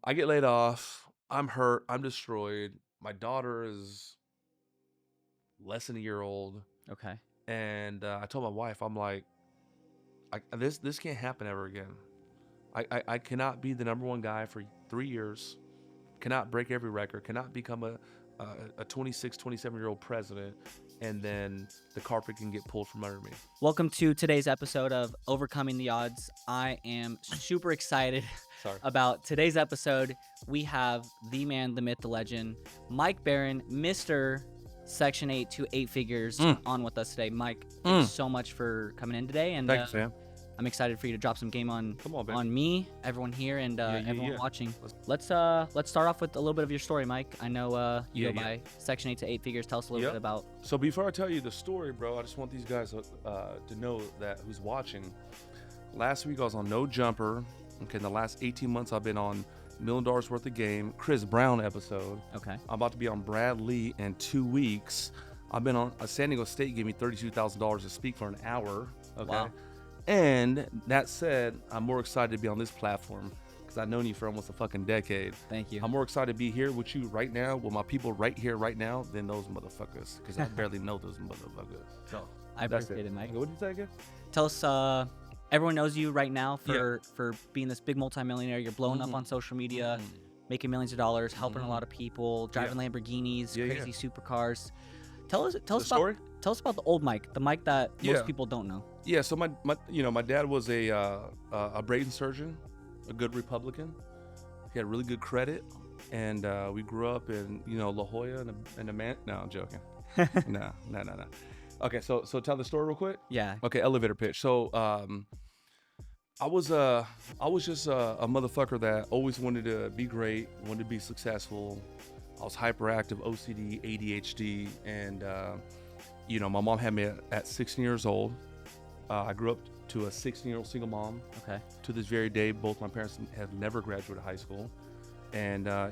I get laid off. I'm hurt. I'm destroyed. My daughter is less than a year old. Okay. And I told my wife, I'm like, this can't happen ever again. I cannot be the number one guy for 3 years, cannot break every record, cannot become a 26, 27-year-old president, and then the carpet can get pulled from under me. Welcome to today's episode of Overcoming the Odds. I am super excited about today's episode. We have the man, the myth, the legend, Mike Barron, Mr. Section 8 to 8 figures on with us today. Mike, thanks so much for coming in today. And Thanks, Sam. I'm excited for you to drop some game on me, everyone here, and everyone watching. Let's start off with a little bit of your story, Mike. I know you go by Section 8 to 8 figures. Tell us a little bit about. So before I tell you the story, bro, I just want these guys to know that who's watching. Last week I was on No Jumper. Okay, in the last 18 months I've been on $1 Million Worth of Game, Chris Brown episode. Okay. I'm about to be on Brad Lee in 2 weeks. I've been on San Diego State gave me $32,000 to speak for an hour. Okay. Wow. And that said, I'm more excited to be on this platform because I've known you for almost a fucking decade. Thank you. I'm more excited to be here with you right now, with my people right here, right now, than those motherfuckers because I barely know those motherfuckers. So I appreciate it, Mike. What did you say again? Tell us, everyone knows you right now for being this big multimillionaire. You're blowing up on social media, making millions of dollars, helping a lot of people, driving Lamborghinis, crazy supercars. Tell us about the old Mike, the Mike that most people don't know. Yeah, so my dad was a brain surgeon, a good Republican. He had really good credit, and we grew up in La Jolla and a man. No, I'm joking. No. Okay, so tell the story real quick. Yeah. Okay, elevator pitch. So I was just a motherfucker that always wanted to be great, wanted to be successful. I was hyperactive, OCD, ADHD, and my mom had me at 16 years old. I grew up to a 16-year-old single mom. Okay. To this very day, both my parents have never graduated high school, and I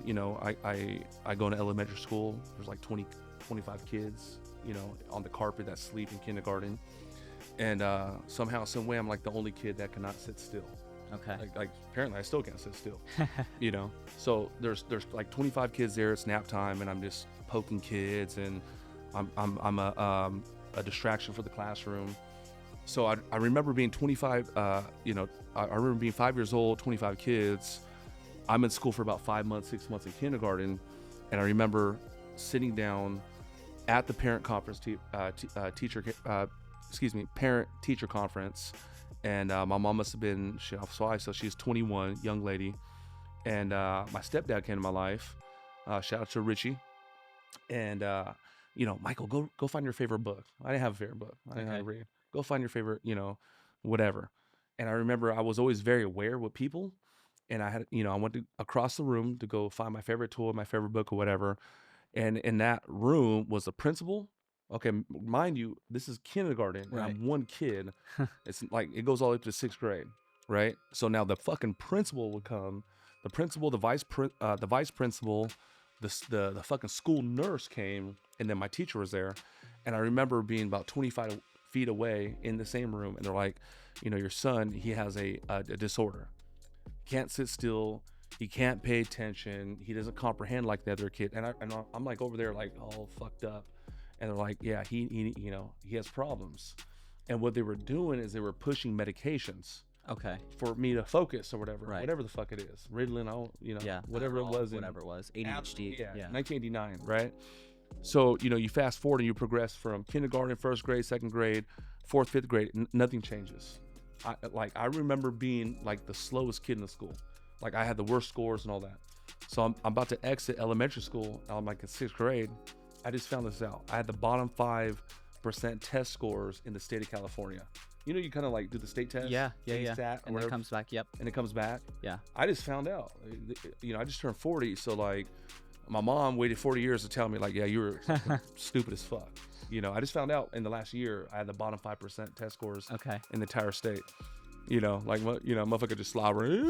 go into elementary school. There's like 25 kids, on the carpet that sleep in kindergarten, and somehow, some way, I'm like the only kid that cannot sit still. Okay. Like apparently I still can't sit still. So there's like 25 kids there. It's nap time, and I'm just poking kids, and I'm a distraction for the classroom. So I remember being 25. I remember being 5 years old, 25 kids. I'm in school for about 5 months, 6 months in kindergarten, and I remember sitting down at the parent conference, parent teacher conference. And my mom must have been, so she's 21, young lady. And my stepdad came to my life. Shout out to Richie. And, Michael, go find your favorite book. I didn't have a favorite book. I didn't have to read. Go find your favorite, whatever. And I remember I was always very aware with people. And I had, I went across the room to go find my favorite toy, my favorite book or whatever. And in that room was the principal. Okay, mind you, this is kindergarten, and I'm one kid. It's like it goes all the way up to 6th grade, right? So now the fucking principal would come, the principal, the vice principal, the fucking school nurse came, and then my teacher was there, and I remember being about 25 feet away in the same room, and they're like, your son, he has a disorder, he can't sit still. He can't pay attention. He doesn't comprehend like the other kid, and I'm like over there like all fucked up. And they're like, yeah, he has problems. And what they were doing is they were pushing medications. Okay. For me to focus or whatever. Right. Whatever the fuck it is. Ritalin, whatever it was. Whatever it was. ADHD. Yeah. 1989, right? So, you fast forward and you progress from kindergarten, 1st grade, 2nd grade, 4th, 5th grade, nothing changes. I remember being like the slowest kid in the school. Like I had the worst scores and all that. So I'm about to exit elementary school. I'm like in 6th grade. I just found this out. I had the bottom 5% test scores in the state of California. You kind of like do the state test. Yeah. And it comes back. Yep. And it comes back. Yeah. I just found out. I just turned 40, so like, my mom waited 40 years to tell me like, yeah, you were stupid as fuck. I just found out in the last year I had the bottom 5% test scores. Okay. In the entire state. Motherfucker just slobbering.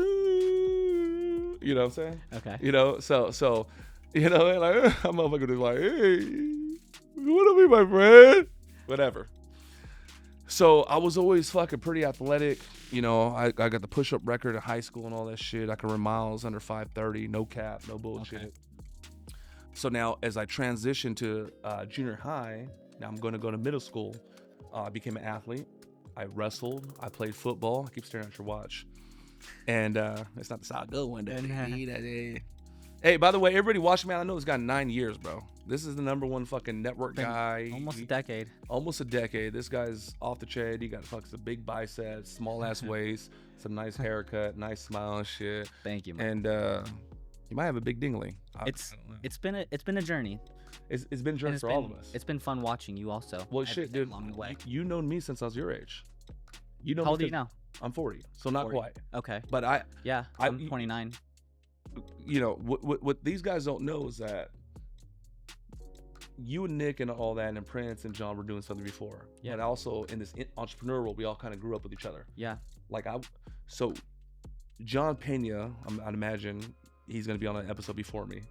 You know what I'm saying? Okay. So. Like a motherfucker just like, hey, you wanna be my friend? Whatever. So I was always fucking pretty athletic. You know, I got the push-up record in high school and all that shit. I can run miles under 5:30, no cap, no bullshit. Okay. So now as I transitioned to junior high, now I'm going to go to middle school. I became an athlete. I wrestled. I played football. I keep staring at your watch. And it's not the side good one. Hey, by the way, everybody watching, man, I know this guy 9 years, bro. This is the #1 fucking network guy. Almost a decade. Almost a decade. This guy's off the chain. He got fucking some big biceps, small ass waist, some nice haircut, nice smile and shit. Thank you, man. And you might have a big dingling. It's been a journey. It's been a journey for all of us. It's been fun watching you also. Well, shit, dude. Along the way. You known me since I was your age. You know. How old are you now? I'm 40, so not 40. quite. Okay. But I'm 29. You know what these guys don't know is that you and Nick and all that and Prince and John were doing something before. Yeah. And also in this entrepreneur world, we all kind of grew up with each other. Yeah. So John Pena, I'd imagine he's gonna be on an episode before me.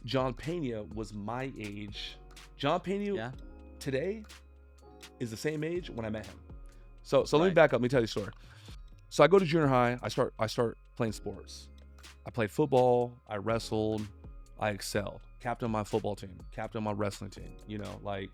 John Pena was my age. John Pena today is the same age when I met him. So let me back up. Let me tell you a story. So I go to junior high. I start playing sports. I played football. I wrestled. I excelled. Captain my football team. Captain my wrestling team. You know, like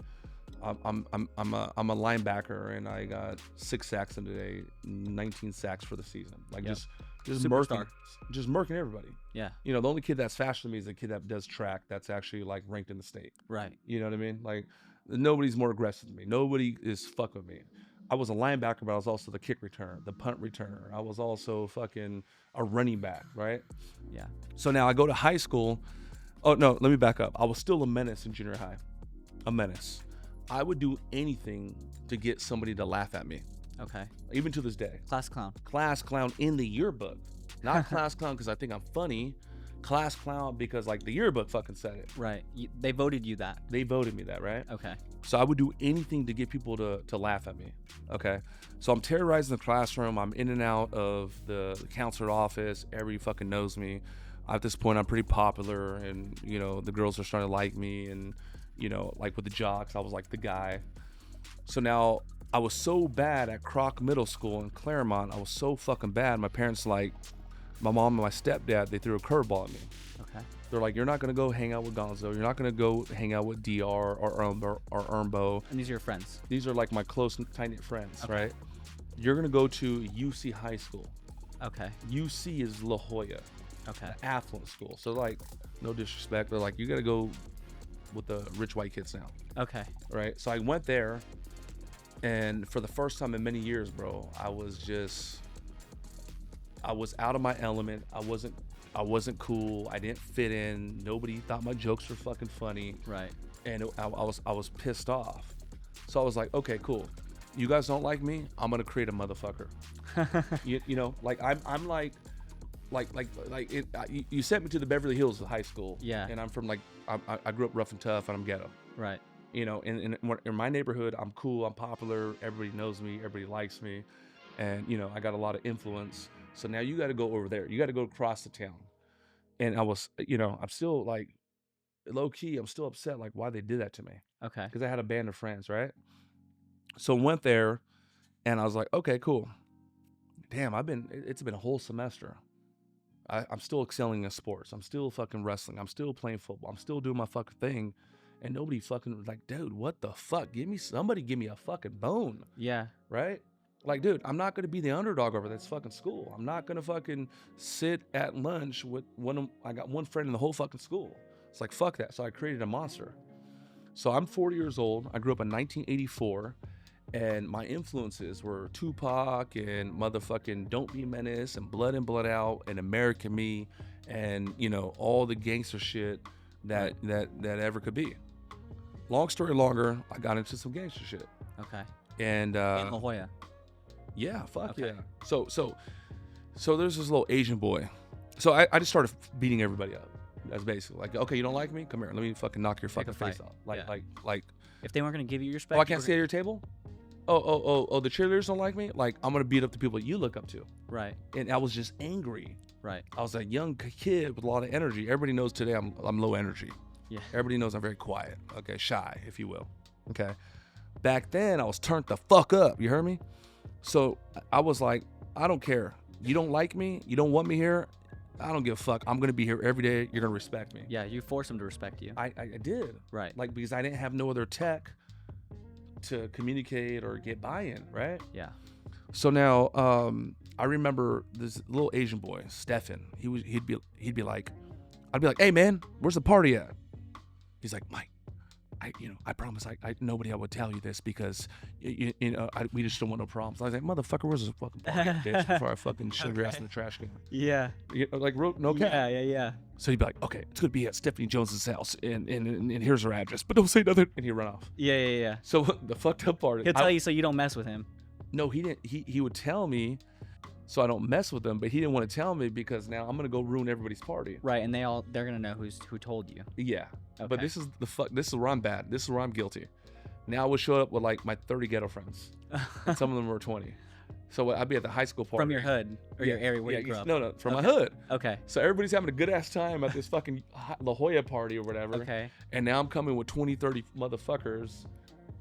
I'm a linebacker, and I got 6 sacks in today, 19 sacks for the season. Like just murking everybody. Yeah. You know, the only kid that's faster than me is the kid that does track. That's actually like ranked in the state. Right. You know what I mean? Like nobody's more aggressive than me. Nobody is fucking with me. I was a linebacker, but I was also the kick returner, the punt returner. I was also fucking a running back, right? Yeah. So now I go to high school. Oh, no, let me back up. I was still a menace in junior high. A menace. I would do anything to get somebody to laugh at me. Okay. Even to this day. Class clown. Class clown in the yearbook. Not class clown because I think I'm funny. Class clown because like the yearbook fucking said it. Right. They voted you that. They voted me that, right? Okay. So I would do anything to get people to laugh at me. Okay. So I'm terrorizing the classroom. I'm in and out of the counselor office. Everybody fucking knows me. At this point, I'm pretty popular, and you know the girls are starting to like me, and you know, like with the jocks, I was like the guy. So now I was so bad at Croc Middle School in Claremont. I was so fucking bad. My parents, like, my mom and my stepdad, they threw a curveball at me. Okay. They're like, you're not gonna go hang out with Gonzo. You're not gonna go hang out with DR or Ermbo. And these are your friends. These are like my close, tight-knit friends, Okay. right? You're gonna go to UC High School. Okay. UC is La Jolla. Okay. An affluent school. So like, no disrespect, they're like, you gotta go with the rich white kids now. Okay. Right. So I went there, and for the first time in many years, bro, I was out of my element. I wasn't cool. I didn't fit in. Nobody thought my jokes were fucking funny. Right. And I was pissed off. So I was like, okay, cool. You guys don't like me. I'm gonna create a motherfucker. you know, like I'm like you sent me to the Beverly Hills high school. Yeah. And I'm from like I grew up rough and tough, and I'm ghetto. Right. You know, in my neighborhood, I'm cool, I'm popular, everybody knows me, everybody likes me, and you know, I got a lot of influence. So now you got to go over there. You got to go across the town. And I was, you know, I'm still like low key. I'm still upset, like why they did that to me. Okay. Because I had a band of friends, right? So went there, and I was like, okay, cool. Damn, it's been a whole semester. I'm still excelling in sports. I'm still fucking wrestling. I'm still playing football. I'm still doing my fucking thing. And nobody fucking was like, dude, what the fuck? Somebody give me a fucking bone. Yeah. Right? Like, dude, I'm not going to be the underdog over this fucking school. I'm not going to fucking sit at lunch with I got one friend in the whole fucking school. It's like, fuck that. So I created a monster. So I'm 40 years old. I grew up in 1984. And my influences were Tupac and motherfucking Don't Be a Menace and Blood In, Blood Out and American Me and, you know, all the gangster shit that ever could be. Long story longer, I got into some gangster shit. Okay. And in La Jolla. Yeah, fuck Okay. yeah. So there's this little Asian boy. So I just started beating everybody up. That's basically like, okay, you don't like me? Come here. Let me fucking knock your fucking face off. Like if they weren't gonna give you your respect. Oh, I can't stay at your table? Oh, the cheerleaders don't like me? Like, I'm gonna beat up the people you look up to. Right. And I was just angry. Right. I was a young kid with a lot of energy. Everybody knows today I'm low energy. Yeah. Everybody knows I'm very quiet. Okay, shy, if you will. Okay. Back then, I was turned the fuck up. You heard me? So I was like, I don't care. You don't like me? You don't want me here? I don't give a fuck. I'm going to be here every day. You're going to respect me. Yeah, you forced them to respect you. I did. Right. Like, because I didn't have no other tech to communicate or get buy-in, right? Yeah. So now, I remember this little Asian boy, Stefan. He'd be like, I'd be like, hey man, where's the party at? He's like, Mike, I promise, nobody I would tell you this because, we just don't want no problems. I was like, motherfucker, where's the fucking party, bitch? Before I fucking shove your ass in the trash can. Yeah. Like, no cap. Yeah. So he'd be like, okay, it's gonna be at Stephanie Jones's house, and here's her address, but don't say nothing, and he'd run off. Yeah. So the fucked up part is, He'll tell you so you don't mess with him. No, he didn't. He would tell me, so I don't mess with him, but he didn't want to tell me because now I'm gonna go ruin everybody's party. Right, and they're gonna know who told you. Yeah. Okay. But this is where I'm bad. This is where I'm guilty. Now I would show up with like my 30 ghetto friends, and some of them were 20. So I'd be at the high school party. From your hood or your area where you grew up. No, from my hood. Okay. So everybody's having a good ass time at this fucking La Jolla party or whatever. Okay. And now I'm coming with 20, 30 motherfuckers,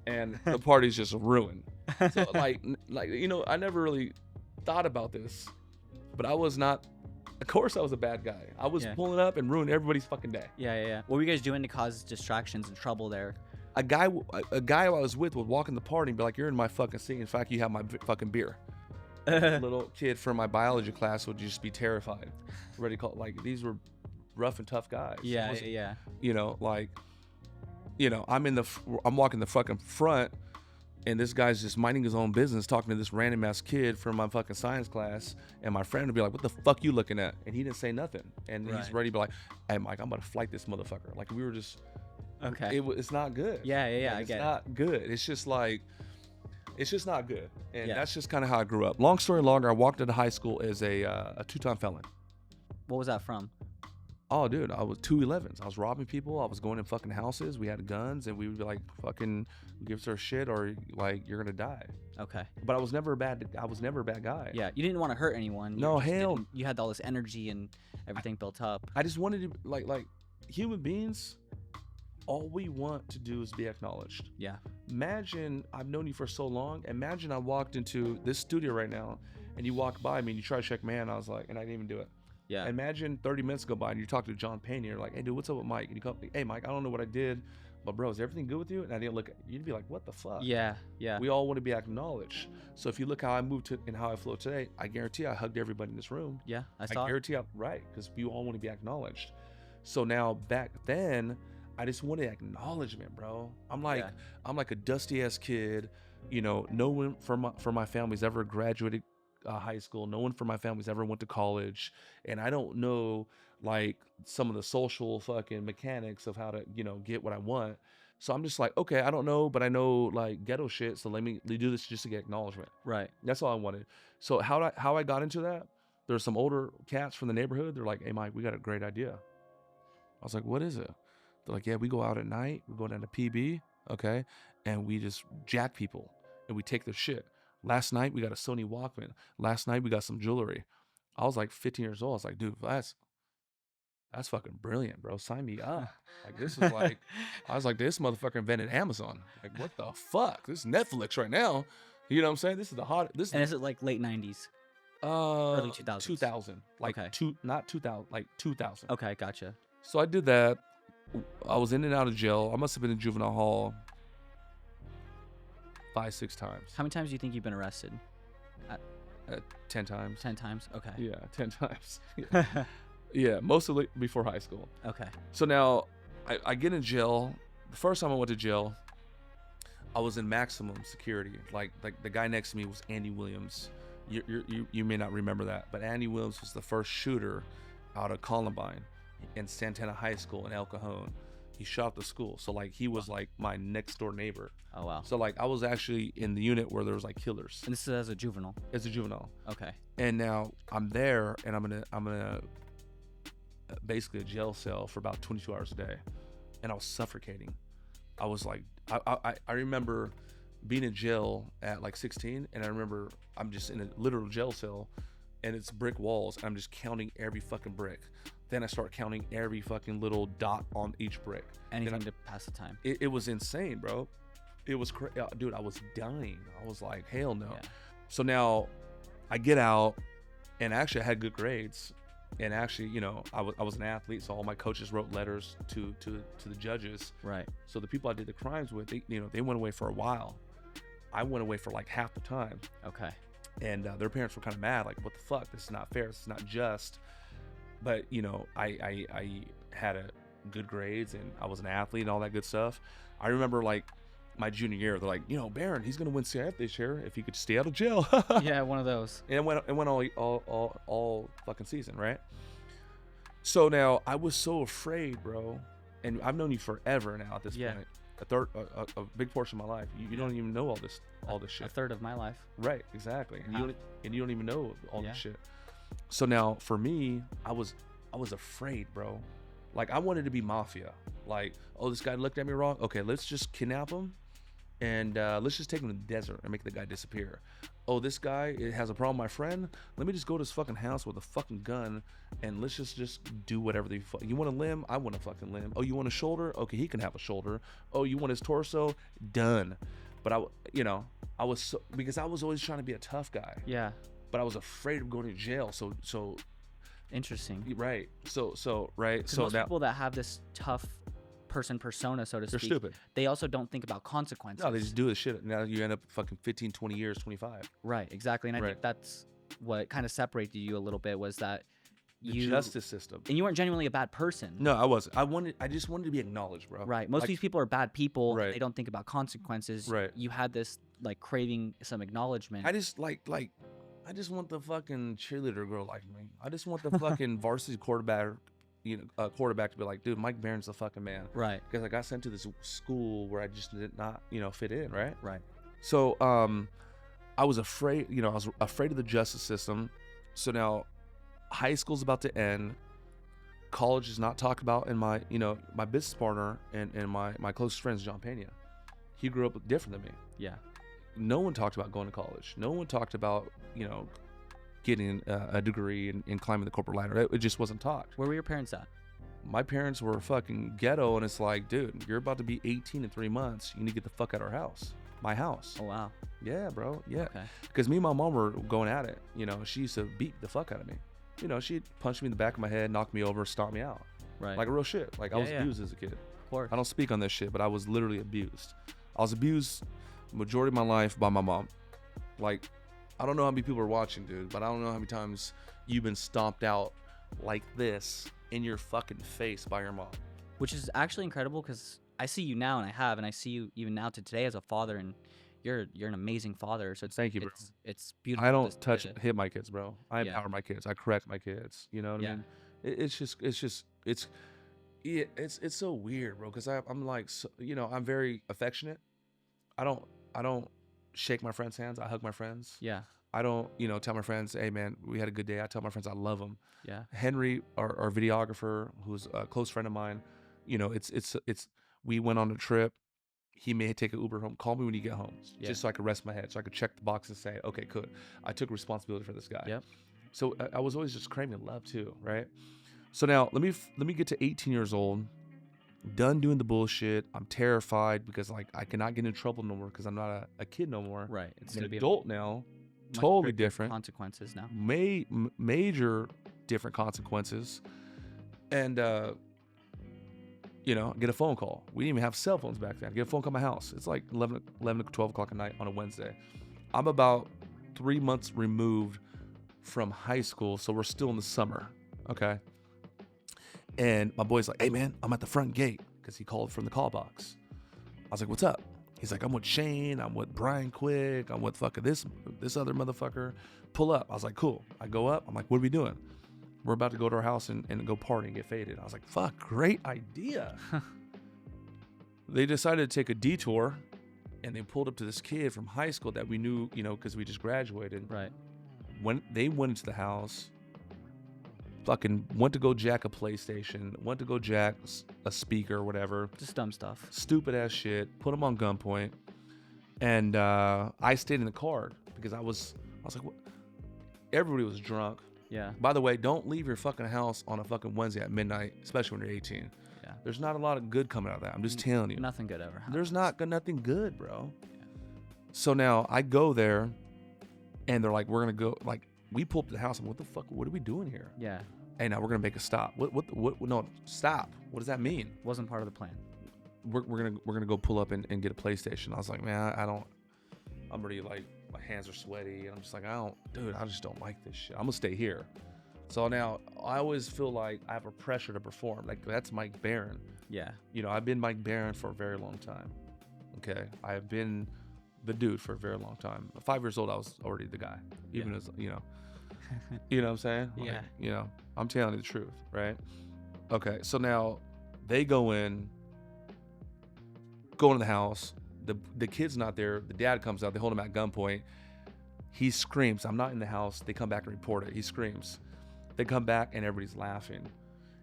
and the party's just ruined. So like I never really thought about this, but I was not. Of course, I was a bad guy. I was pulling up and ruining everybody's fucking day. Yeah. What were you guys doing to cause distractions and trouble there? A guy I was with would walk in the party and be like, "You're in my fucking seat. In fact, you have my fucking beer." A little kid from my biology class would just be terrified. Ready to call, like, these were rough and tough guys. Yeah. I'm walking the fucking front, and this guy's just minding his own business, talking to this random ass kid from my fucking science class, and my friend would be like, "What the fuck you looking at?" And he didn't say nothing, and he's ready to be like, "Hey Mike, I'm about to flight this motherfucker." Like, we were just, okay. It's not good. Yeah. Like, I get it. It's not good. It's just like, it's just not good, and that's just kind of how I grew up. Long story longer, I walked into high school as a 2-time felon. What was that from? Oh, dude, I was 211s. I was robbing people. I was going in fucking houses. We had guns, and we would be like, fucking give us our shit, or like, you're gonna die. Okay. But I was never a bad guy. Yeah, you didn't want to hurt anyone. No, hell. You had all this energy and everything built up. I just wanted to, like human beings, all we want to do is be acknowledged. Yeah. Imagine, I've known you for so long. Imagine I walked into this studio right now, and you walk by me, and you try to shake my hand. I was like, and I didn't even do it. Yeah. Imagine 30 minutes go by and you talk to John Payne and you're like, "Hey dude, what's up with Mike?" And you come, "Hey Mike, I don't know what I did, but bro, is everything good with you?" And I didn't look at you. You'd be like, "What the fuck?" Yeah. We all want to be acknowledged. So if you look how I moved to and how I flow today, I guarantee I hugged everybody in this room. Yeah, I saw. I guarantee right, because we all want to be acknowledged. So now back then, I just wanted acknowledgement, bro. I'm like a dusty ass kid. No one from my family's ever graduated high school. No one from my family's ever went to college, and I don't know like some of the social fucking mechanics of how to get what I want. So I'm just like, okay, I don't know, but I know like ghetto shit, so let me do this just to get acknowledgement. Right. That's all I wanted. So how I got into that, there's some older cats from the neighborhood. They're like, "Hey Mike, we got a great idea." I was like, "What is it?" They're like, "Yeah, we go out at night, we go down to PB, okay, and we just jack people and we take their shit. Last night, we got a Sony Walkman. Last night, we got some jewelry." I was like 15 years old. I was like, "Dude, that's fucking brilliant, bro. Sign me up." Like, this is like, I was like, this motherfucker invented Amazon. Like, what the fuck? This is Netflix right now. You know what I'm saying? This is the hot. And is it like late 90s? Early 2000s? 2000. Like, okay. Not 2000, like 2000. Okay, gotcha. So I did that. I was in and out of jail. I must have been in juvenile hall 5-6 times. How many times do you think you've been arrested? 10 times. 10 times? Okay. Yeah, 10 times. Yeah, yeah, mostly before high school. Okay. So now I get in jail. The first time I went to jail, I was in maximum security. Like the guy next to me was Andy Williams. You may not remember that, but Andy Williams was the first shooter out of Columbine in Santana High School in El Cajon. He shot up the school. So like he was like my next door neighbor. Oh wow. So like I was actually in the unit where there was like killers. And this is as a juvenile. As a juvenile. Okay. And now I'm there, and I'm gonna basically a jail cell for about 22 hours a day, and I was suffocating. I was like, I remember being in jail at like 16, and I remember I'm just in a literal jail cell, and it's brick walls, and I'm just counting every fucking brick. Then I start counting every fucking little dot on each brick. Anything to pass the time. It was insane, bro. It was dude, I was dying. I was like, hell no. Yeah. So now I get out, and actually I had good grades, and actually, you know, I was an athlete, so all my coaches wrote letters to the judges. Right. So the people I did the crimes with, they went away for a while. I went away for like half the time. Okay. And their parents were kind of mad, like, what the fuck? This is not fair. This is not just. But, you know, I had good grades, and I was an athlete and all that good stuff. I remember, like, my junior year, they're like, you know, Barron, he's going to win CIF this year if he could stay out of jail. Yeah, one of those. And it went all fucking season, right? So now I was so afraid, bro. And I've known you forever now at this point. A big portion of my life. You don't even know all this shit. A third of my life. Right, exactly. And you don't even know all this shit. So now for me, I was afraid, bro. Like, I wanted to be mafia. Like, oh, this guy looked at me wrong. Okay, let's just kidnap him, and let's just take him to the desert and make the guy disappear. Oh, this guy has a problem with my friend. Let me just go to his fucking house with a fucking gun, and let's just do whatever you want a limb? I want a fucking limb. Oh, you want a shoulder? Okay, he can have a shoulder. Oh, you want his torso? Done. But because I was always trying to be a tough guy. Yeah. But I was afraid of going to jail. So interesting. Right. So right. So most people that have this tough person persona, so to speak, they're stupid. They also don't think about consequences. No, they just do this shit. Now you end up fucking 15, 20 years, 25. Right, exactly. And I think that's what kind of separated you a little bit, was that the justice system. And you weren't genuinely a bad person. No, I wasn't. I just wanted to be acknowledged, bro. Right. Most of these people are bad people. Right. They don't think about consequences. Right. You had this like craving some acknowledgement. I just I just want the fucking cheerleader girl like me. I just want the fucking varsity quarterback to be like, dude, Mike Barron's the fucking man. Right. Because I got sent to this school where I just did not, fit in, right? Right. So I was afraid, I was afraid of the justice system. So now high school's about to end. College is not talked about, and my business partner and my closest friend is John Pena. He grew up different than me. Yeah. No one talked about going to college. No one talked about, getting a degree and climbing the corporate ladder. It just wasn't talked. Where were your parents at? My parents were fucking ghetto, and it's like, dude, you're about to be 18 in 3 months. You need to get the fuck out of our house. My house. Oh, wow. Yeah, bro. Yeah. Okay. Because me and my mom were going at it. She used to beat the fuck out of me. She'd punch me in the back of my head, knock me over, stomp me out. Right. Like a real shit. Like, I was abused as a kid. Of course. I don't speak on this shit, but I was literally abused. I was abused majority of my life by my mom. Like, I don't know how many people are watching, dude, but I don't know how many times you've been stomped out like this in your fucking face by your mom. Which is actually incredible, because I see you now, and I see you even now to today as a father, and you're an amazing father. So thank you, bro. It's beautiful. I don't hit my kids, bro. I empower my kids. I correct my kids. You know what I mean? It's so weird, bro. Because I'm like, I'm very affectionate. I don't shake my friends' hands. I hug my friends. Yeah. I don't, tell my friends, hey man, we had a good day. I tell my friends I love them. Yeah. Henry, our videographer, who's a close friend of mine, we went on a trip. He may take an Uber home. Call me when you get home, just so I could rest my head, so I could check the box and say, okay, good. I took responsibility for this guy. Yep. So I was always just craving love too, right? So now let me get to 18 years old, done doing the bullshit. I'm terrified because I cannot get in trouble no more because I'm not a kid no more. Right. It's an gonna be adult now. Totally different consequences now. Major different consequences. And get a phone call. We didn't even have cell phones back then. Get a phone call at my house. It's like 11 to 12 o'clock at night on a Wednesday. I'm about 3 months removed from high school, so we're still in the summer. Okay. And my boy's like, hey man, I'm at the front gate, because he called from the call box. I was like, what's up? He's like, I'm with Shane, I'm with Brian Quick, I'm with fucking this other motherfucker. Pull up. I was like, cool. I go up. I'm like, what are we doing? We're about to go to our house and go party and get faded. I was like, fuck, great idea. They decided to take a detour, and they pulled up to this kid from high school that we knew, because we just graduated. Right. When they went into the house, fucking went to go jack a PlayStation, went to go jack a speaker or whatever. Just dumb stuff. Stupid ass shit. Put him on gunpoint. And I stayed in the car because I was like, what? Everybody was drunk. Yeah. By the way, don't leave your fucking house on a fucking Wednesday at midnight, especially when you're 18. Yeah. There's not a lot of good coming out of that. I'm just telling you. Nothing good ever happens. There's nothing good, bro. Yeah. So now I go there, and they're like, we're going to go, like, we pull up to the house. I'm like, what the fuck? What are we doing here? Yeah. Hey, now we're going to make a stop. What, no, stop. What does that mean? Wasn't part of the plan. We're gonna go pull up and get a PlayStation. I was like, man, I'm already like, my hands are sweaty. And I'm just like, I just don't like this shit. I'm gonna stay here. So now I always feel like I have a pressure to perform. Like, that's Mike Barron. Yeah. You know, I've been Mike Barron for a very long time. Okay. I have been the dude for a very long time. At 5 years old, I was already the guy. Even as, you know. You know what I'm saying? Like, yeah. You know, I'm telling you the truth, right? Okay. So now they go into the house. The kid's not there. The dad comes out. They hold him at gunpoint. He screams. I'm not in the house. They come back and report it. He screams. They come back and everybody's laughing.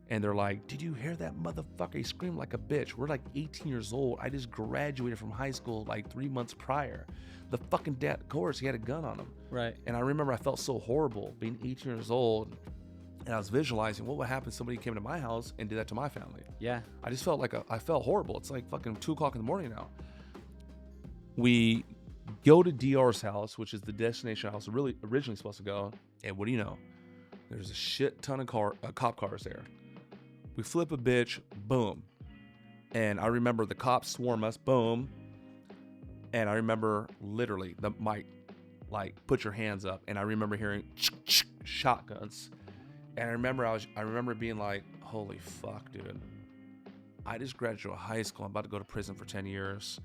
And they're like, did you hear that motherfucker? He screamed like a bitch. We're like 18 years old. I just graduated from high school like 3 months prior. The fucking dad, of course, he had a gun on him. Right. And I remember I felt so horrible being 18 years old. And I was visualizing what would happen if somebody came to my house and did that to my family. Yeah. I just felt like I felt horrible. It's like fucking 2 o'clock in the morning now. We go to DR's house, which is the destination I was really originally supposed to go. And what do you know? There's a shit ton of cop cars there. We flip a bitch, boom. And I remember the cops swarm us, boom. And I remember literally the mic, like, put your hands up. And I remember hearing shotguns. And I remember being like, holy fuck, dude. I just graduated high school. I'm about to go to prison for 10 years.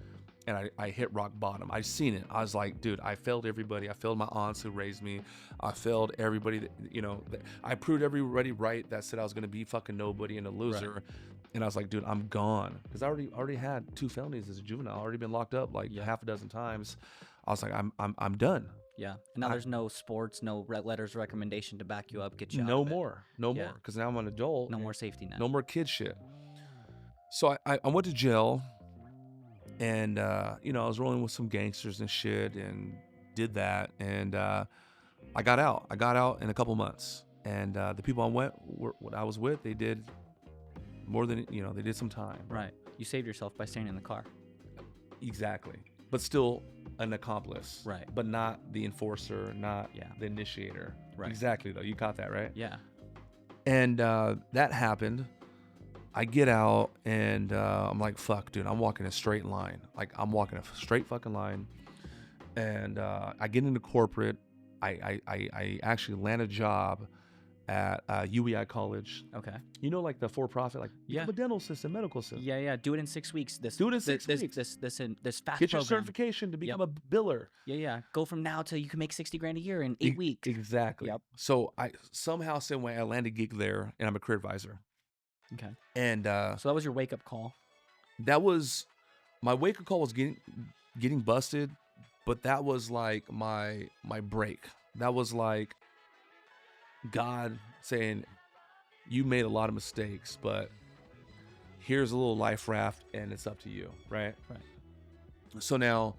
And I hit rock bottom. I seen it. I was like, dude, I failed everybody. I failed my aunts who raised me. I failed everybody that, you know, I proved everybody right that said I was going to be fucking nobody and a loser. Right. And I was like, dude, I'm gone. Because I already had 2 felonies as a juvenile. Already been locked up like half a dozen times. I was like, I'm done. Yeah. And now there's no sports, no letters of recommendation to back you up, get you out No of it. more. Because now I'm an adult. No more safety net. No more kid shit. So I went to jail. And, you know, I was rolling with some gangsters and shit and did that. And I got out. I got out in a couple months. And the people I was with, they did more than, you know, they did some time. Right. You saved yourself by staying in the car. Exactly. But still an accomplice. Right. But not the enforcer, not the initiator. Right. Exactly, though. You caught that, right? Yeah. And that happened. I get out and I'm like, fuck, dude, I'm walking a straight line. Like, I'm walking a straight fucking line. And I get into corporate. I actually land a job at UEI College. Okay. You know, like the for-profit, like the dental system, medical system. Yeah. Do it in 6 weeks. Do it in 6 weeks. This fast Get your program. certification to become a biller. Yeah. Go from now till you can make $60,000 a year in 8 weeks. Exactly. Yep. So I somehow, some way, I land a gig there, and I'm a career advisor. Okay. And so that was your wake up call. That was my wake up call. Was getting busted, but that was like my break. That was like God saying, you made a lot of mistakes, but here's a little life raft, and it's up to you, right? So now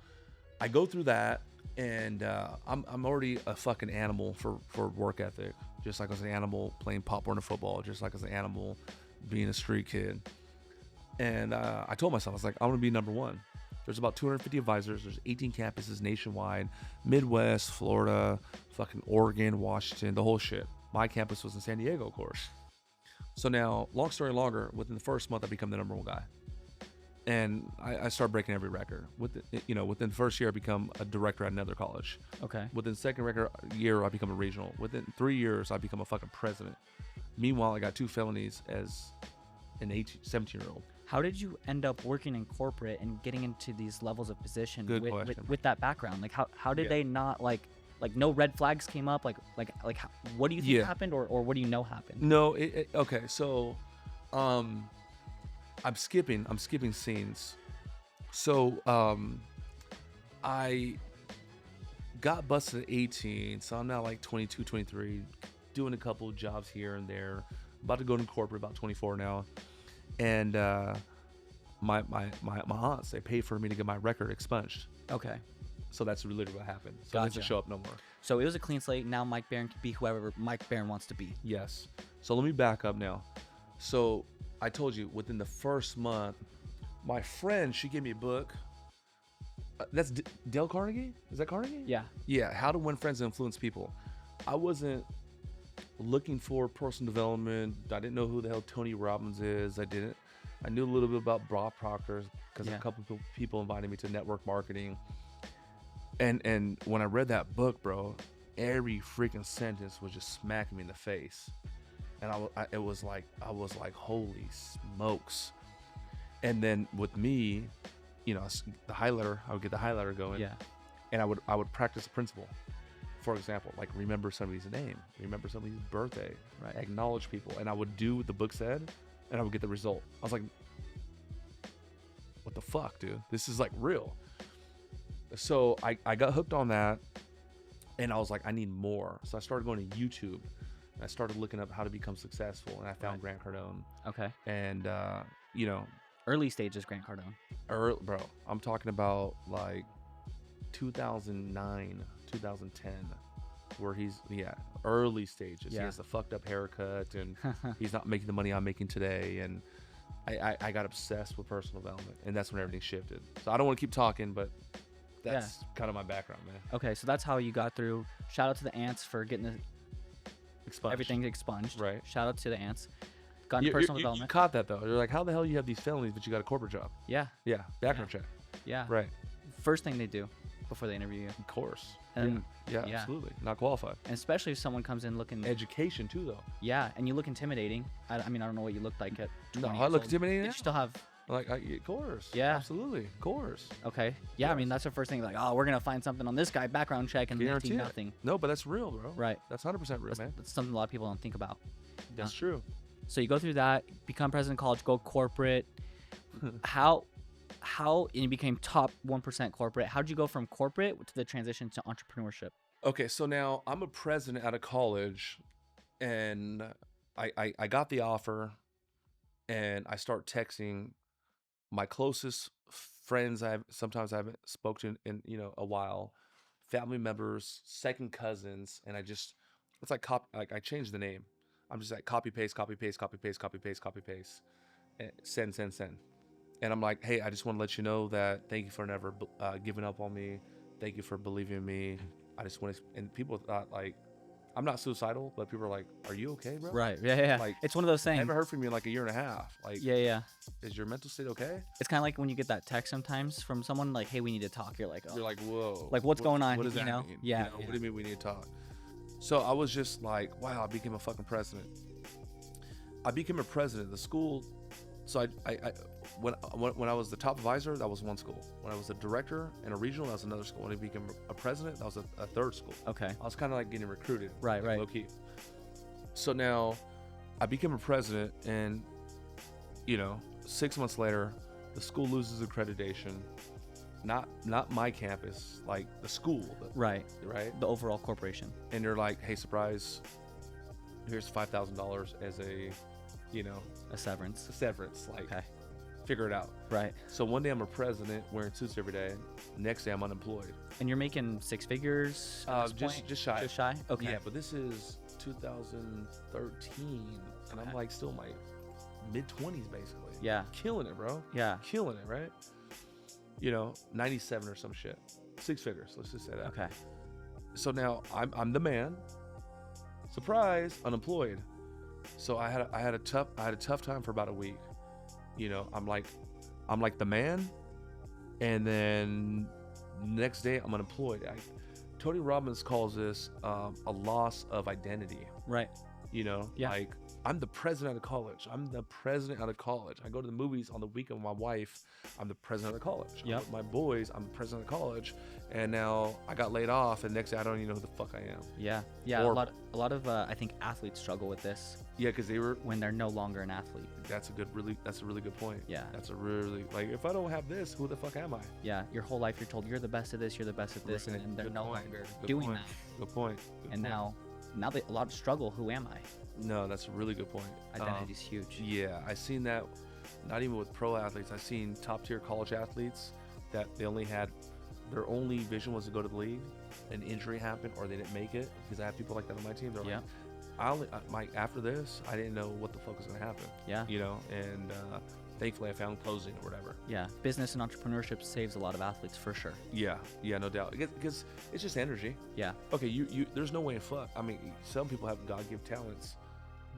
I go through that, and I'm already a fucking animal for work ethic, just like I was an animal playing Pop Warner football, just like I was an animal being a street kid. And I told myself, I was like, I'm gonna be number one. There's about 250 advisors. There's 18 campuses nationwide, Midwest, Florida, fucking Oregon, Washington, the whole shit. My campus was in San Diego, of course. So now, long story longer, within the first month, I become the number one guy. And I start breaking every record. Within the first year, I become a director at another college. Okay. Within the second year, I become a regional. Within 3 years, I become a fucking president. Meanwhile, I got 2 felonies as an 17-year-old. How did you end up working in corporate and getting into these levels of position with that background? Like, how did they not like no red flags came up? Like what do you think happened, or what do you know happened? No, okay. So, I'm skipping scenes. So, I got busted at 18, so I'm now like 22, 23, doing a couple of jobs here and there. About to go into corporate, about 24 now. And my aunts, they pay for me to get my record expunged. Okay. So that's literally what happened. So it doesn't show up no more. So it was a clean slate. Now Mike Barron can be whoever Mike Barron wants to be. Yes. So let me back up now. So I told you within the first month, my friend, she gave me a book. That's Dale Carnegie? Is that Carnegie? Yeah. Yeah. How to Win Friends and Influence People. I wasn't looking for personal development. I didn't know who the hell Tony Robbins is. I knew a little bit about Bob Proctor because a couple of people invited me to network marketing. And when I read that book, bro, every freaking sentence was just smacking me in the face. And I was like, holy smokes. And then with me, you know, the highlighter, I would get the highlighter going. Yeah. And I would practice the principle. For example, like remember somebody's name, remember somebody's birthday, right? Acknowledge people. And I would do what the book said, and I would get the result. I was like, what the fuck, dude? This is like real. So I got hooked on that, and I was like, I need more. So I started going to YouTube, and I started looking up how to become successful, and I found Grant Cardone. Okay. And, you know. Early stages Grant Cardone. Bro, I'm talking about like 2009, 2010, where he's, early stages. He has the fucked up haircut, and he's not making the money I'm making today. And I got obsessed with personal development, and that's when everything shifted. So I don't want to keep talking, but that's kind of my background, man. Okay, so that's how you got through. Shout out to the ants for getting everything expunged. Right. Shout out to the ants. Got into personal development. You caught that, though. You're like, how the hell you have these felonies, but you got a corporate job? Yeah. Yeah, background check. Yeah. Right. First thing they do before they interview you. Of course. And yeah, absolutely. Not qualified. And especially if someone comes in looking... Education, too, though. Yeah, and you look intimidating. I mean, I don't know what you looked like at 20 No, I look intimidating. Did you still have... Like, of course. Yeah. Absolutely. Of course. Okay. Yeah, I mean, that's the first thing. Like, oh, we're going to find something on this guy, background check, and nothing. No, but that's real, bro. Right. That's 100% real, man. That's something a lot of people don't think about. That's true. So you go through that, become president of college, go corporate. How and you became top 1% corporate. How did you go from corporate to the transition to entrepreneurship? Okay, so now I'm a president out of college, and I got the offer, and I start texting my closest friends I haven't spoken to in a while, family members, second cousins, and it's like I changed the name. I'm just like copy paste, and send. And I'm like, hey, I just want to let you know that thank you for never giving up on me. Thank you for believing in me. I just want to, and people thought like, I'm not suicidal, but people are like, are you okay, bro? Right. Yeah. Like, it's one of those things. I haven't heard from you in like a year and a half. Like, yeah. Is your mental state okay? It's kind of like when you get that text sometimes from someone like, hey, we need to talk. You're like, oh. You're like, whoa. Like, what's going on? What does that mean? Yeah. What do you mean we need to talk? So I was just like, wow, I became a fucking president. I became a president of the school. So when I was the top advisor, that was one school. When I was a director in a regional, that was another school. When I became a president, that was a third school. Okay. I was kind of like getting recruited. Right. Low key. So now I became a president, and 6 months later, the school loses accreditation. Not my campus, like the school. Right. The overall corporation. And they're like, hey, surprise, here's $5,000 as a severance. Like, okay. Figure it out. Right. So one day I'm a president wearing suits every day. Next day I'm unemployed. And you're making six figures? Just shy. Just shy? Okay. Yeah, but this is 2013, and I'm like still my mid-20s basically. Yeah. Killing it, bro. Yeah. Killing it, right? 97 or some shit. Six figures, let's just say that. Okay. So now I'm the man. Surprise, unemployed. So I had a tough time for about a week. I'm like the man, and then next day I'm unemployed. Tony Robbins calls this a loss of identity. Right. Yeah. Like, I'm the president of college. I go to the movies on the weekend with my wife. I'm the president of college. Yep. With my boys, I'm the president of college. And now I got laid off, and next day I don't even know who the fuck I am. Yeah. A lot of I think athletes struggle with this. Yeah, because they were when they're no longer an athlete. That's a really good point. Yeah. That's a really, like, if I don't have this, who the fuck am I? Yeah. Your whole life you're told you're the best at this, you're the best at this, right. And they're no longer Good doing point. that. Good point. Now they a lot of struggle. Who am I? No, that's a really good point. Identity's huge. Yeah, I seen that. Not even with pro athletes. I've seen top tier college athletes that their only vision was to go to the league. An injury happened, or they didn't make it. Because I have people like that on my team. They're like, Mike, after this, I didn't know what the fuck was gonna happen. Yeah. You know, and thankfully I found closing or whatever. Yeah. Business and entrepreneurship saves a lot of athletes for sure. Yeah, no doubt. Because it's just energy. Yeah. Okay, you there's no way in fuck. I mean, some people have God-given talents,